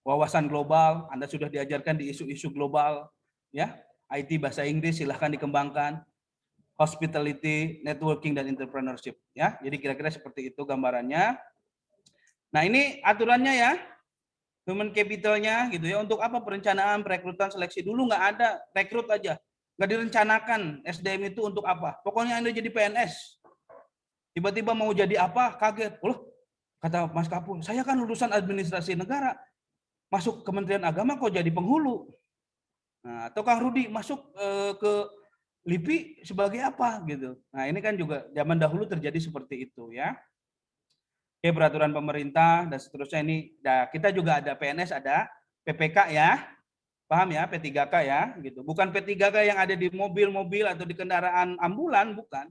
Wawasan global, Anda sudah diajarkan di isu-isu global, ya. IT bahasa Inggris silahkan dikembangkan. Hospitality, networking dan entrepreneurship, ya. Jadi kira-kira seperti itu gambarannya. Nah, ini aturannya ya. Human capitalnya gitu ya. Untuk apa perencanaan, perekrutan, seleksi dulu nggak ada, rekrut aja. Nggak direncanakan SDM itu untuk apa. Pokoknya Anda jadi PNS. Tiba-tiba mau jadi apa, kaget. Loh, kata Mas Kapul, saya kan lulusan administrasi negara. Masuk Kementerian Agama kok jadi penghulu. Nah, atau Kang Rudi masuk ke LIPI sebagai apa gitu. Nah, ini kan juga zaman dahulu terjadi seperti itu ya. Oke, peraturan pemerintah dan seterusnya ini. Nah, kita juga ada PNS, ada PPK ya. Paham ya, P3K ya gitu. Bukan P3K yang ada di mobil-mobil atau di kendaraan ambulan, bukan.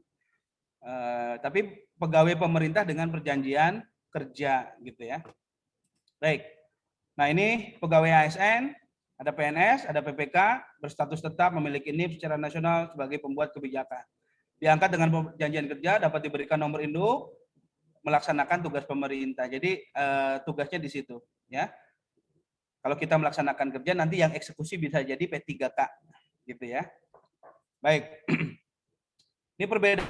Tapi pegawai pemerintah dengan perjanjian kerja gitu ya. Baik. Nah, ini pegawai ASN, ada PNS, ada PPK, berstatus tetap memiliki NIP secara nasional sebagai pembuat kebijakan. Diangkat dengan perjanjian kerja, dapat diberikan nomor induk, melaksanakan tugas pemerintah. Jadi tugasnya di situ, ya. Kalau kita melaksanakan kerja, nanti yang eksekusi bisa jadi P3K, gitu ya. Baik. Ini perbedaan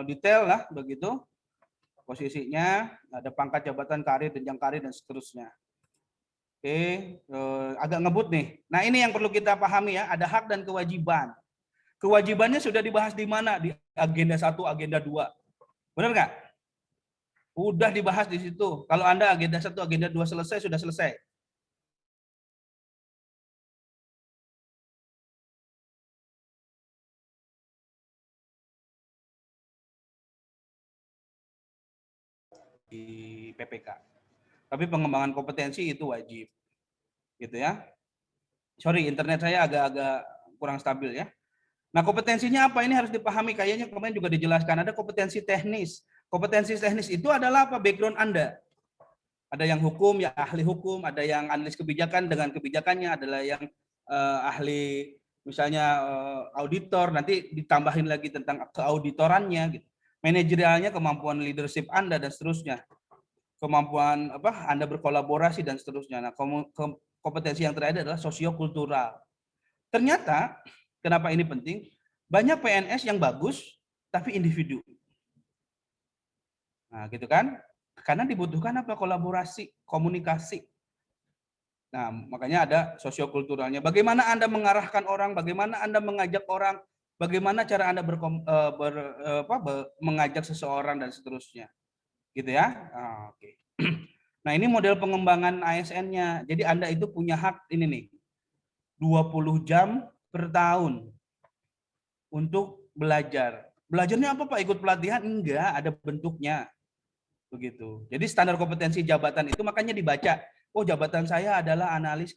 detail lah, begitu. Posisinya, ada pangkat jabatan karir, jenjang karir, dan seterusnya. Oke, agak ngebut nih. Nah, ini yang perlu kita pahami ya, ada hak dan kewajiban. Kewajibannya sudah dibahas di mana? Di agenda 1, agenda 2. Benar nggak? Udah dibahas di situ. Kalau Anda agenda 1, agenda 2 selesai, sudah selesai. Di PPK. Tapi pengembangan kompetensi itu wajib. Gitu ya. Sorry, internet saya agak-agak kurang stabil ya. Nah, kompetensinya apa? Ini harus dipahami. Kayaknya kemarin juga dijelaskan. Ada kompetensi teknis. Kompetensi teknis itu adalah apa? Background Anda. Ada yang hukum, ya ahli hukum. Ada yang analis kebijakan dengan kebijakannya. Adalah yang ahli misalnya auditor. Nanti ditambahin lagi tentang keauditorannya. Gitu. Manajerialnya, kemampuan leadership Anda, dan seterusnya. Kemampuan Anda berkolaborasi, dan seterusnya. Nah, kompetensi yang terakhir adalah sosiokultural. Ternyata, kenapa ini penting? Banyak PNS yang bagus, tapi individu. Nah, gitu kan? Karena dibutuhkan apa? Kolaborasi, komunikasi. Nah, makanya ada sosiokulturalnya. Bagaimana Anda mengarahkan orang, bagaimana Anda mengajak orang, bagaimana cara Anda mengajak seseorang, dan seterusnya. Gitu ya. Oke. Nah, ini model pengembangan ASN-nya. Jadi Anda itu punya hak ini nih. 20 jam per tahun untuk belajar. Belajarnya apa Pak? Ikut pelatihan? Enggak, ada bentuknya. Begitu. Jadi standar kompetensi jabatan itu makanya dibaca. Oh, jabatan saya adalah analis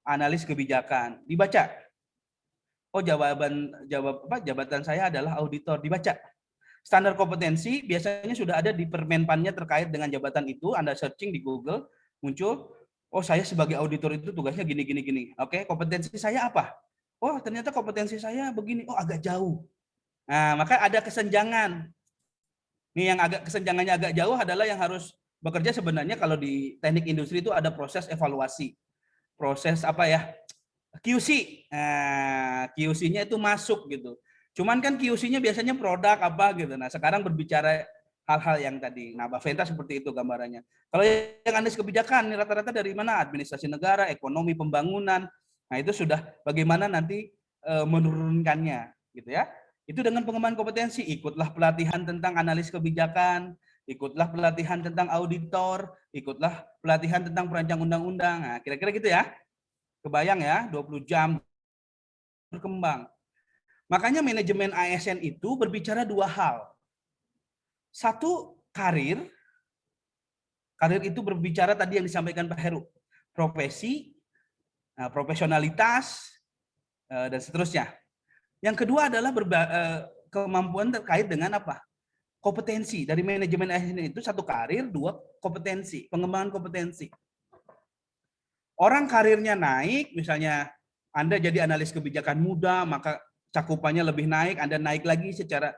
analis kebijakan. Dibaca. Oh, jabatan saya adalah auditor. Dibaca. Standar kompetensi biasanya sudah ada di Permenpannya terkait dengan jabatan itu. Anda searching di Google, muncul, oh saya sebagai auditor itu tugasnya gini. Oke, kompetensi saya apa? Oh, ternyata kompetensi saya begini. Oh, agak jauh. Nah, maka ada kesenjangan. Nih yang kesenjangannya agak jauh adalah yang harus bekerja sebenarnya kalau di teknik industri itu ada proses evaluasi. Proses QC. Nah, QC-nya itu masuk gitu. Cuman kan QC-nya biasanya produk gitu. Nah, sekarang berbicara hal-hal yang tadi. Nah, Baventa seperti itu gambarannya. Kalau yang analis kebijakan rata-rata dari mana? Administrasi negara, ekonomi, pembangunan. Nah, itu sudah bagaimana nanti menurunkannya gitu ya. Itu dengan pengembangan kompetensi, ikutlah pelatihan tentang analis kebijakan, ikutlah pelatihan tentang auditor, ikutlah pelatihan tentang perancang undang-undang. Nah, kira-kira gitu ya. Kebayang ya, 20 jam berkembang. Makanya manajemen ASN itu berbicara dua hal. Satu, karir. Karir itu berbicara tadi yang disampaikan Pak Heru. Profesi, profesionalitas, dan seterusnya. Yang kedua adalah kemampuan terkait dengan apa? Kompetensi. Dari manajemen ASN itu satu karir, dua kompetensi, pengembangan kompetensi. Orang karirnya naik, misalnya Anda jadi analis kebijakan muda, maka cakupannya lebih naik, Anda naik lagi secara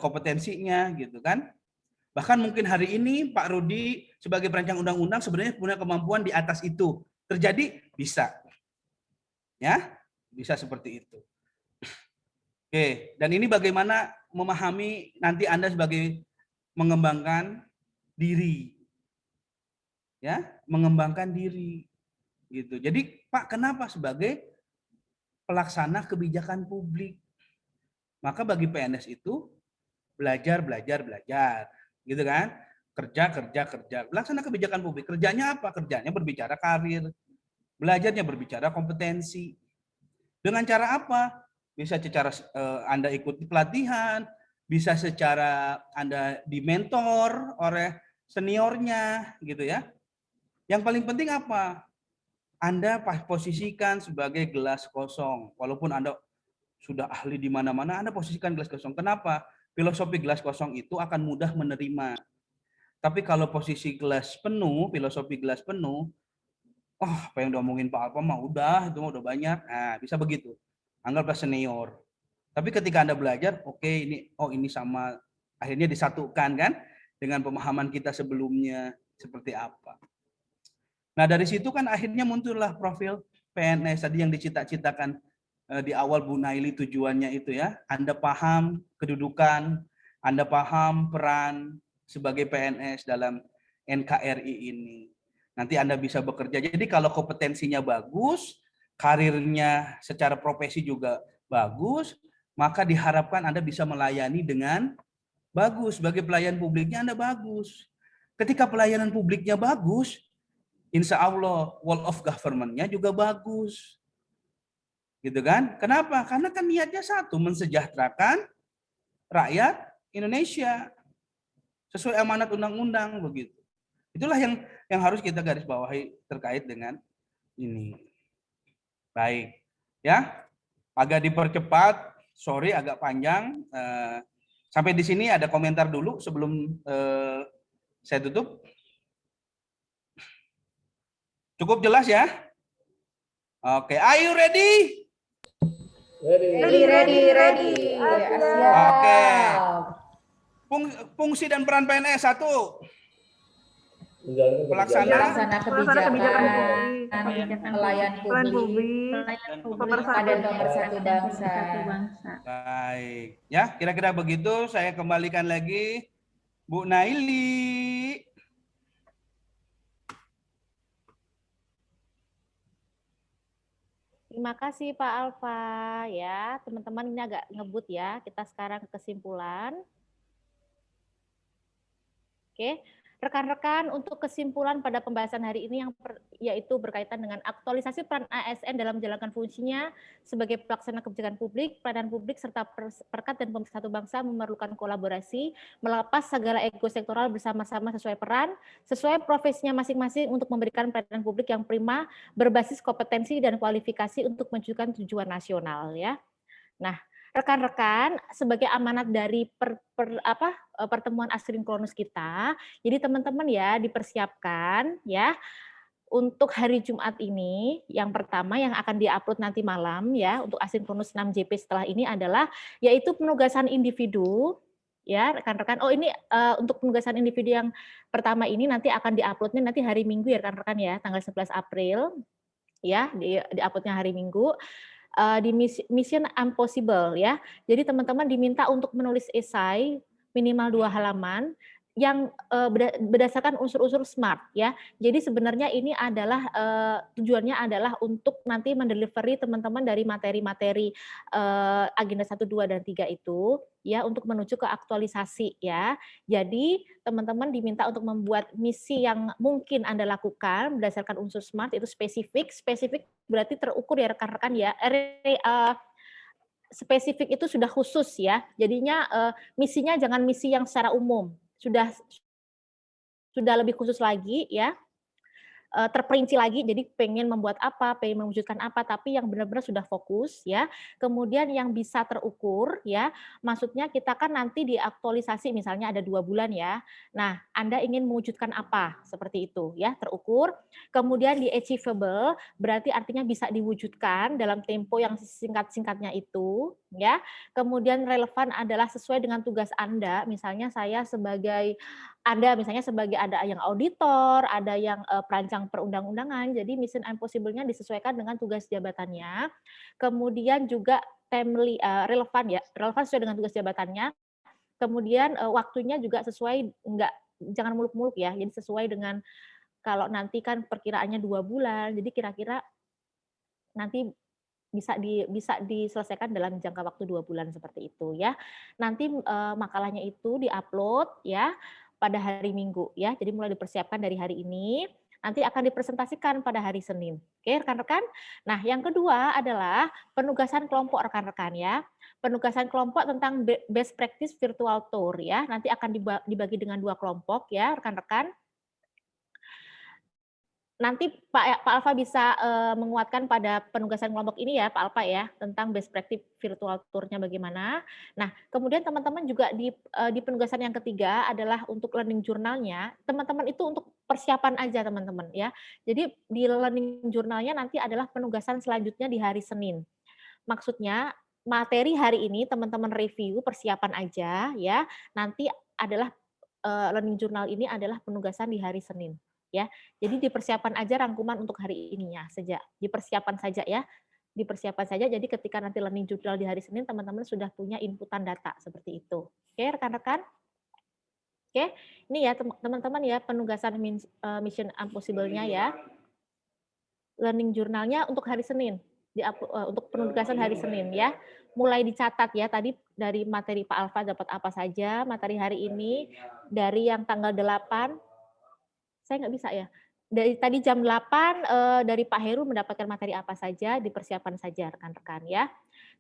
kompetensinya gitu kan. Bahkan mungkin hari ini Pak Rudi sebagai perancang undang-undang sebenarnya punya kemampuan di atas itu. Terjadi? Bisa. Ya, bisa seperti itu. Oke, dan ini bagaimana memahami nanti Anda sebagai mengembangkan diri. Ya, mengembangkan diri. Gitu. Jadi Pak, kenapa sebagai pelaksana kebijakan publik? Maka bagi PNS itu belajar, gitu kan? Kerja. Pelaksana kebijakan publik. Kerjanya apa? Kerjanya berbicara karir. Belajarnya berbicara kompetensi. Dengan cara apa? bisa secara Anda ikuti pelatihan, bisa secara Anda dimentor oleh seniornya gitu ya. Yang paling penting apa? Anda posisikan sebagai gelas kosong. Walaupun Anda sudah ahli di mana-mana, Anda posisikan gelas kosong. Kenapa? Filosofi gelas kosong itu akan mudah menerima. Tapi kalau posisi gelas penuh, filosofi gelas penuh, apa yang diomongin Pak Alfa mah udah, itu mah udah banyak. Nah, bisa begitu. Anggaplah senior. Tapi ketika Anda belajar, oke, ini sama, akhirnya disatukan kan dengan pemahaman kita sebelumnya seperti apa. Nah, dari situ kan akhirnya muncullah profil PNS tadi yang dicita-citakan di awal Bu Naili, tujuannya itu ya. Anda paham kedudukan, Anda paham peran sebagai PNS dalam NKRI ini. Nanti Anda bisa bekerja. Jadi kalau kompetensinya bagus, karirnya secara profesi juga bagus, maka diharapkan Anda bisa melayani dengan bagus. Sebagai pelayan publiknya Anda bagus. Ketika pelayanan publiknya bagus, insya Allah wall of government-nya juga bagus. Gitu kan? Kenapa? Karena kan niatnya satu, mensejahterakan rakyat Indonesia sesuai amanat undang-undang begitu. Itulah yang harus kita garis bawahi terkait dengan ini. Baik, ya. Agak dipercepat, sorry agak panjang. Sampai di sini ada komentar dulu sebelum saya tutup. Cukup jelas ya? Oke, are you ready? Ready. Oke. Fungsi dan peran PNS 1. Pelaksana kebijakan pelayan publik dan pemersatu bangsa. Baik, ya kira-kira begitu. Saya kembalikan lagi Bu Naili. Terima kasih Pak Alfa ya, teman-teman ini agak ngebut ya. Kita sekarang ke kesimpulan. Oke, rekan-rekan untuk kesimpulan pada pembahasan hari ini yaitu berkaitan dengan aktualisasi peran ASN dalam menjalankan fungsinya sebagai pelaksana kebijakan publik, pelayanan publik serta perkat dan pemersatu bangsa memerlukan kolaborasi, melepas segala ego sektoral bersama-sama sesuai peran, sesuai profesinya masing-masing untuk memberikan pelayanan publik yang prima, berbasis kompetensi dan kualifikasi untuk menunjukkan tujuan nasional ya. Nah, rekan-rekan sebagai amanat dari pertemuan asinkronus kita, jadi teman-teman ya dipersiapkan ya untuk hari Jumat ini. Yang pertama yang akan diupload nanti malam ya untuk asinkronus 6JP setelah ini adalah yaitu penugasan individu ya rekan-rekan. Oh ini untuk penugasan individu yang pertama ini nanti akan diuploadnya nanti hari Minggu ya rekan-rekan ya, tanggal 11 April ya, diuploadnya hari Minggu. Di Mission Impossible ya. Jadi teman-teman diminta untuk menulis esai minimal 2 halaman yang berdasarkan unsur-unsur SMART ya. Jadi sebenarnya ini adalah tujuannya adalah untuk nanti mendelivery teman-teman dari materi-materi agenda 1, 2 dan 3 itu ya untuk menuju ke aktualisasi ya. Jadi teman-teman diminta untuk membuat misi yang mungkin Anda lakukan berdasarkan unsur SMART itu spesifik berarti terukur ya rekan-rekan ya. Spesifik itu sudah khusus ya. Jadinya misinya jangan misi yang secara umum. Sudah lebih khusus lagi ya, terperinci lagi, jadi pengen membuat apa, pengen mewujudkan apa, tapi yang benar-benar sudah fokus ya. Kemudian yang bisa terukur ya, maksudnya kita kan nanti diaktualisasi misalnya ada 2 bulan ya. Nah, Anda ingin mewujudkan apa seperti itu ya, terukur. Kemudian di achievable berarti artinya bisa diwujudkan dalam tempo yang singkat-singkatnya itu ya. Kemudian relevan adalah sesuai dengan tugas Anda, misalnya saya sebagai ada misalnya sebagai ada yang auditor, ada yang perancang perundang-undangan, jadi Mission Impossible-nya disesuaikan dengan tugas jabatannya. Kemudian juga timely, relevan sesuai dengan tugas jabatannya. Kemudian waktunya juga sesuai, jangan muluk-muluk ya, jadi sesuai dengan kalau nanti kan perkiraannya 2 bulan, jadi kira-kira nanti bisa diselesaikan dalam jangka waktu 2 bulan seperti itu ya. Nanti makalahnya itu diupload ya pada hari Minggu ya. Jadi mulai dipersiapkan dari hari ini. Nanti akan dipresentasikan pada hari Senin. Oke, rekan-rekan. Nah, yang kedua adalah penugasan kelompok rekan-rekan ya. Penugasan kelompok tentang best practice virtual tour ya. Nanti akan dibagi dengan 2 kelompok ya, rekan-rekan. Nanti Pak Alfa bisa menguatkan pada penugasan kelompok ini ya, Pak Alfa ya, tentang best practice virtual tour-nya bagaimana. Nah, kemudian teman-teman juga di penugasan yang ketiga adalah untuk learning journal-nya, teman-teman itu untuk persiapan aja teman-teman ya. Jadi di learning journal-nya nanti adalah penugasan selanjutnya di hari Senin. Maksudnya materi hari ini teman-teman review persiapan aja ya. Nanti adalah learning journal ini adalah penugasan di hari Senin. Ya, jadi dipersiapkan aja rangkuman untuk hari ininya saja, dipersiapkan saja ya, dipersiapkan saja. Jadi ketika nanti learning journal di hari Senin, teman-teman sudah punya inputan data seperti itu. Oke, rekan-rekan. Oke, ini ya teman-teman ya penugasan Mission Impossible-nya ya, learning journal-nya untuk hari Senin, untuk penugasan hari Senin ya. Mulai dicatat ya, tadi dari materi Pak Alfa dapat apa saja, materi hari ini, dari yang tanggal 8, saya nggak bisa ya. Dari tadi jam 8 dari Pak Heru mendapatkan materi apa saja, dipersiapkan saja rekan-rekan ya.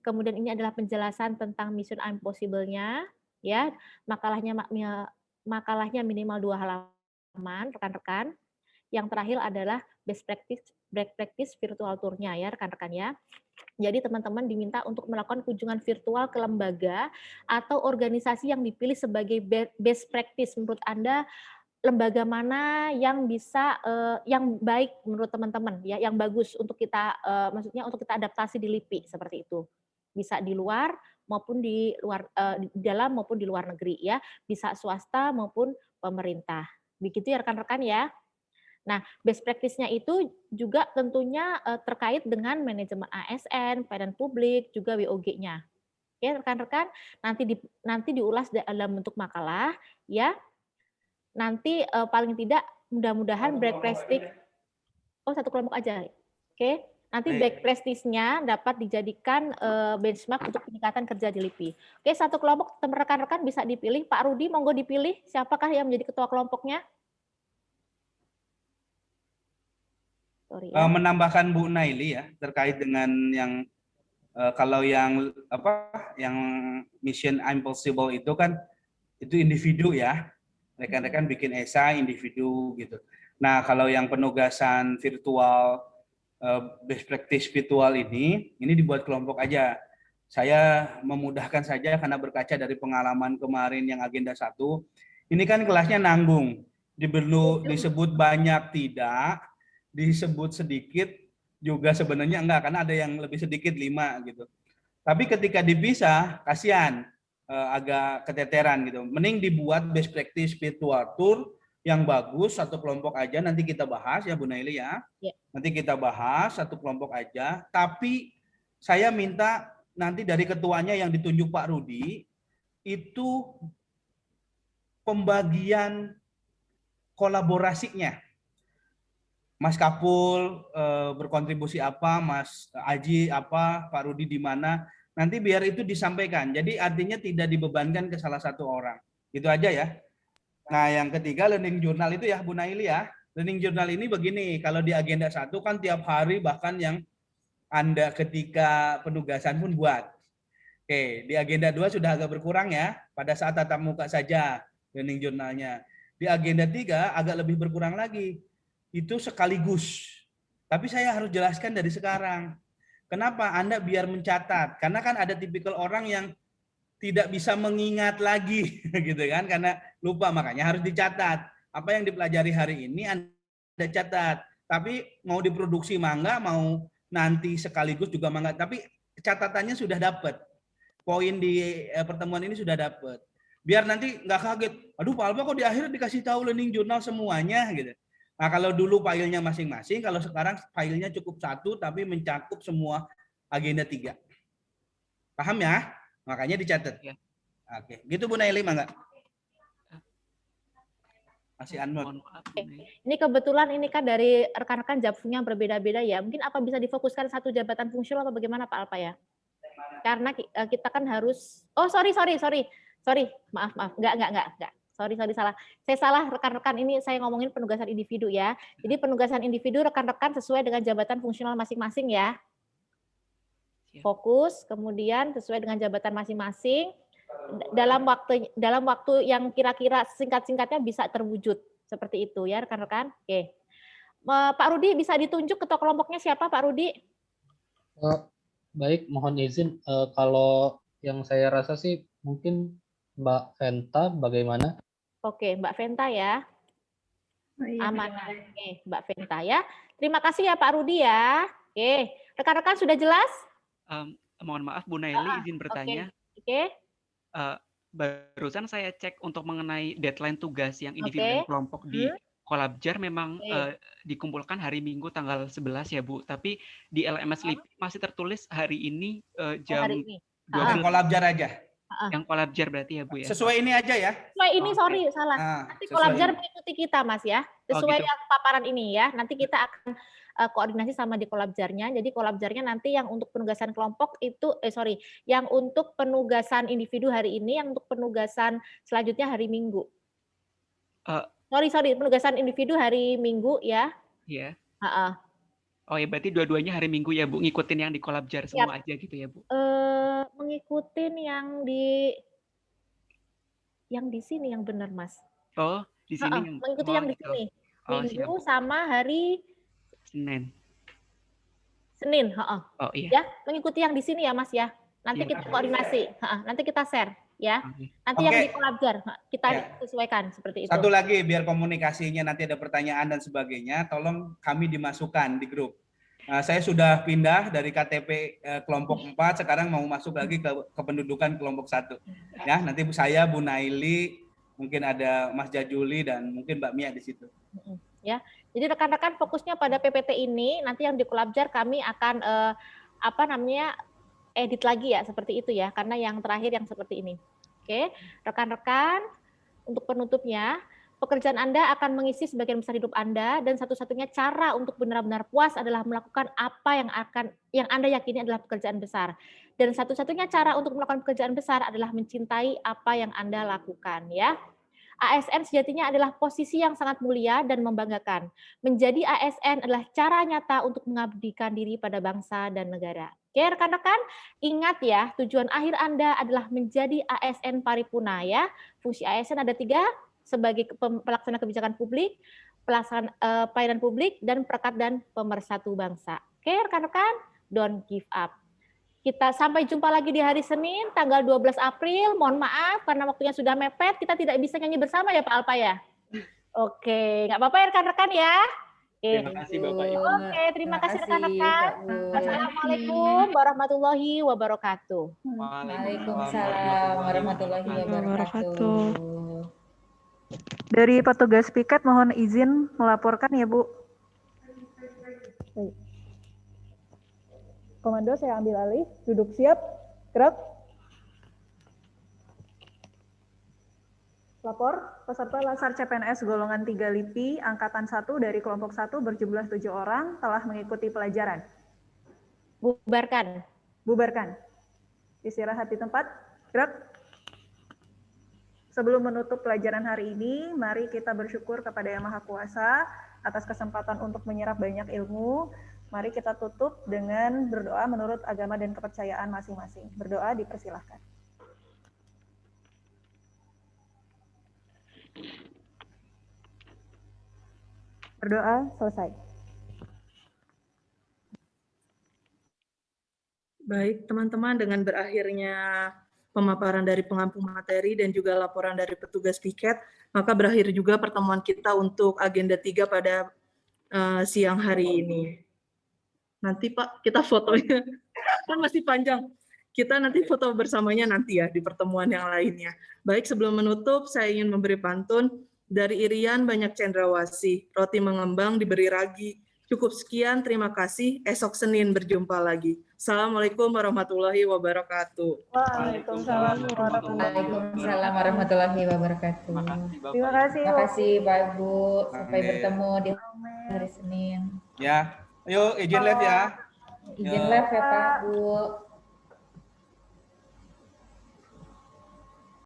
Kemudian ini adalah penjelasan tentang Mission Impossible-nya ya. Makalahnya minimal 2 halaman rekan-rekan. Yang terakhir adalah best practice virtual tour-nya ya rekan-rekan ya. Jadi teman-teman diminta untuk melakukan kunjungan virtual ke lembaga atau organisasi yang dipilih sebagai best practice menurut Anda. Lembaga mana yang bisa yang baik menurut teman-teman ya, yang bagus untuk kita maksudnya untuk kita adaptasi di LIPI seperti itu. Bisa di luar maupun di dalam maupun di luar negeri ya, bisa swasta maupun pemerintah. Begitu ya rekan-rekan ya. Nah, best practice-nya itu juga tentunya terkait dengan manajemen ASN, pelayanan publik, juga WOG-nya. Oke, rekan-rekan, nanti diulas dalam bentuk makalah ya. Nanti paling tidak mudah-mudahan back practice, satu kelompok aja. Oke, nanti back practice-nya dapat dijadikan benchmark untuk peningkatan kerja di LIPI. Oke, satu kelompok rekan-rekan bisa dipilih. Pak Rudi, monggo dipilih siapakah yang menjadi ketua kelompoknya? Sorry, ya. Menambahkan Bu Naili ya terkait dengan yang kalau yang yang Mission Impossible itu kan itu individu ya. Rekan-rekan bikin esai individu gitu. Nah, kalau yang penugasan virtual best practice virtual ini dibuat kelompok aja. Saya memudahkan saja karena berkaca dari pengalaman kemarin yang agenda 1. Ini kan kelasnya nanggung. Disebut banyak tidak, disebut sedikit juga sebenarnya enggak, karena ada yang lebih sedikit 5 gitu. Tapi ketika dipisah, kasihan. Agak keteteran gitu. Mending dibuat best practice virtual tour yang bagus, satu kelompok aja, nanti kita bahas ya Bu Naili ya. Nanti kita bahas satu kelompok aja, tapi saya minta nanti dari ketuanya yang ditunjuk Pak Rudi itu pembagian kolaborasinya. Mas Kapul berkontribusi apa, Mas Aji apa, Pak Rudi di mana. Nanti biar itu disampaikan. Jadi artinya tidak dibebankan ke salah satu orang. Itu aja ya. Nah, yang ketiga learning journal itu ya Bu Naili ya. Learning journal ini begini, kalau di agenda 1 kan tiap hari bahkan yang Anda ketika penugasan pun buat. Oke, di agenda 2 sudah agak berkurang ya. Pada saat tatap muka saja learning journalnya. Di agenda 3 agak lebih berkurang lagi. Itu sekaligus. Tapi saya harus jelaskan dari sekarang. Kenapa? Anda biar mencatat. Karena kan ada tipikal orang yang tidak bisa mengingat lagi gitu kan, karena lupa, makanya harus dicatat. Apa yang dipelajari hari ini Anda catat. Tapi mau diproduksi mangga, mau nanti sekaligus juga mangga, tapi catatannya sudah dapat. Poin di pertemuan ini sudah dapat. Biar nanti nggak kaget. Aduh, Pak Alfa kok di akhir dikasih tahu learning journal semuanya gitu. Nah, kalau dulu filenya masing-masing, kalau sekarang filenya cukup 1 tapi mencakup semua agenda 3. Paham ya? Makanya dicatat. Ya. Oke, gitu Bu Naili, mangga. Masih unmute. Ini kebetulan ini kan dari rekan-rekan jabfungnya berbeda-beda ya. Mungkin apa bisa difokuskan satu jabatan fungsional apa bagaimana Pak Alfa ya? Karena kita kan harus, sorry. Maaf. Enggak. Sorry salah. Saya salah rekan-rekan, ini saya ngomongin penugasan individu ya. Jadi penugasan individu rekan-rekan sesuai dengan jabatan fungsional masing-masing ya. Fokus, kemudian sesuai dengan jabatan masing-masing dalam waktu yang kira-kira singkat-singkatnya bisa terwujud seperti itu ya rekan-rekan. Oke. Pak Rudi bisa ditunjuk ketua kelompoknya siapa Pak Rudi? Baik, mohon izin. Kalau yang saya rasa sih mungkin Mbak Venta, bagaimana? Oke, Mbak Venta ya. Aman. Oke, Mbak Venta ya. Terima kasih ya Pak Rudi ya. Oke, rekan-rekan sudah jelas? Mohon maaf Bu Naili, izin bertanya. Oke. Barusan saya cek untuk mengenai deadline tugas yang individu dan kelompok di Kolabjar memang dikumpulkan hari Minggu tanggal 11 ya Bu. Tapi di LMS LIPI masih tertulis hari ini jam 12. Kolabjar aja. Yang Kolabjar berarti ya Bu ya. Sesuai ini aja ya. Sesuai ini, sorry salah. Nanti Kolabjar mengikuti kita Mas ya. Sesuai yang paparan ini ya. Nanti kita akan koordinasi sama di Kolabjarnya. Jadi Kolabjarnya nanti yang untuk penugasan kelompok itu yang untuk penugasan individu hari ini, yang untuk penugasan selanjutnya hari Minggu. Penugasan individu hari Minggu ya. Iya. Oh ya, berarti dua-duanya hari Minggu ya Bu, ngikutin yang di Kolabjar semua aja gitu ya Bu. Mengikutin yang di sini yang benar Mas. Oh, di sini mengikuti yang di sini. Minggu sama hari Senin. Oh iya. Ya, mengikuti yang di sini ya Mas ya. Nanti kita koordinasi. Nanti kita share ya. Nanti yang di Kolabjar kita sesuaikan seperti itu. Satu lagi biar komunikasinya nanti ada pertanyaan dan sebagainya, tolong kami dimasukkan di grup. Saya sudah pindah dari KTP kelompok 4, sekarang mau masuk lagi ke kependudukan kelompok 1. Ya, nanti saya, Bu Naili, mungkin ada Mas Jajuli dan mungkin Mbak Mia di situ. Ya, jadi rekan-rekan fokusnya pada PPT ini, nanti yang di Kolabjar kami akan edit lagi ya seperti itu ya, karena yang terakhir yang seperti ini. Oke, rekan-rekan, untuk penutupnya, pekerjaan Anda akan mengisi sebagian besar hidup Anda, dan satu-satunya cara untuk benar-benar puas adalah melakukan apa yang Anda yakini adalah pekerjaan besar. Dan satu-satunya cara untuk melakukan pekerjaan besar adalah mencintai apa yang Anda lakukan ya. ASN sejatinya adalah posisi yang sangat mulia dan membanggakan. Menjadi ASN adalah cara nyata untuk mengabdikan diri pada bangsa dan negara. Oke, rekan-rekan, ingat ya, tujuan akhir Anda adalah menjadi ASN paripurna ya. Fungsi ASN ada 3, sebagai pelaksana kebijakan publik, pelaksana pelayanan publik, dan perekat dan pemersatu bangsa. Oke, rekan-rekan, don't give up. Kita sampai jumpa lagi di hari Senin, tanggal 12 April. Mohon maaf, karena waktunya sudah mepet, kita tidak bisa nyanyi bersama ya Pak Alpa ya? Oke, nggak apa-apa ya rekan-rekan ya? Terima kasih Bapak Ibu. Oke, terima kasih rekan-rekan. Assalamualaikum warahmatullahi wabarakatuh. Waalaikumsalam warahmatullahi wabarakatuh. Dari petugas piket mohon izin melaporkan ya Bu. Komando saya ambil alih, duduk siap, gerak. Lapor, peserta Latsar CPNS golongan 3 LIPI, angkatan 1 dari kelompok 1 berjumlah 7 orang telah mengikuti pelajaran. Bubarkan. Bubarkan. Istirahat di tempat, gerak. Sebelum menutup pelajaran hari ini, mari kita bersyukur kepada Yang Maha Kuasa atas kesempatan untuk menyerap banyak ilmu. Mari kita tutup dengan berdoa menurut agama dan kepercayaan masing-masing. Berdoa dipersilahkan. Berdoa selesai. Baik, teman-teman, dengan berakhirnya pemaparan dari pengampu materi dan juga laporan dari petugas piket, maka berakhir juga pertemuan kita untuk agenda 3 pada siang hari ini. Nanti Pak, kita fotonya, kan masih panjang. Kita nanti foto bersamanya nanti ya di pertemuan yang lainnya. Baik, sebelum menutup, saya ingin memberi pantun. Dari Irian banyak cendrawasih, roti mengembang diberi ragi. Cukup sekian, terima kasih. Esok Senin berjumpa lagi. Assalamualaikum warahmatullahi wabarakatuh. Waalaikumsalam warahmatullahi wabarakatuh. Terima kasih. Terima kasih Pak Ibu. Sampai bertemu di hari Senin. Ya, ayo izin live ya. Izin live ya Pak Bu.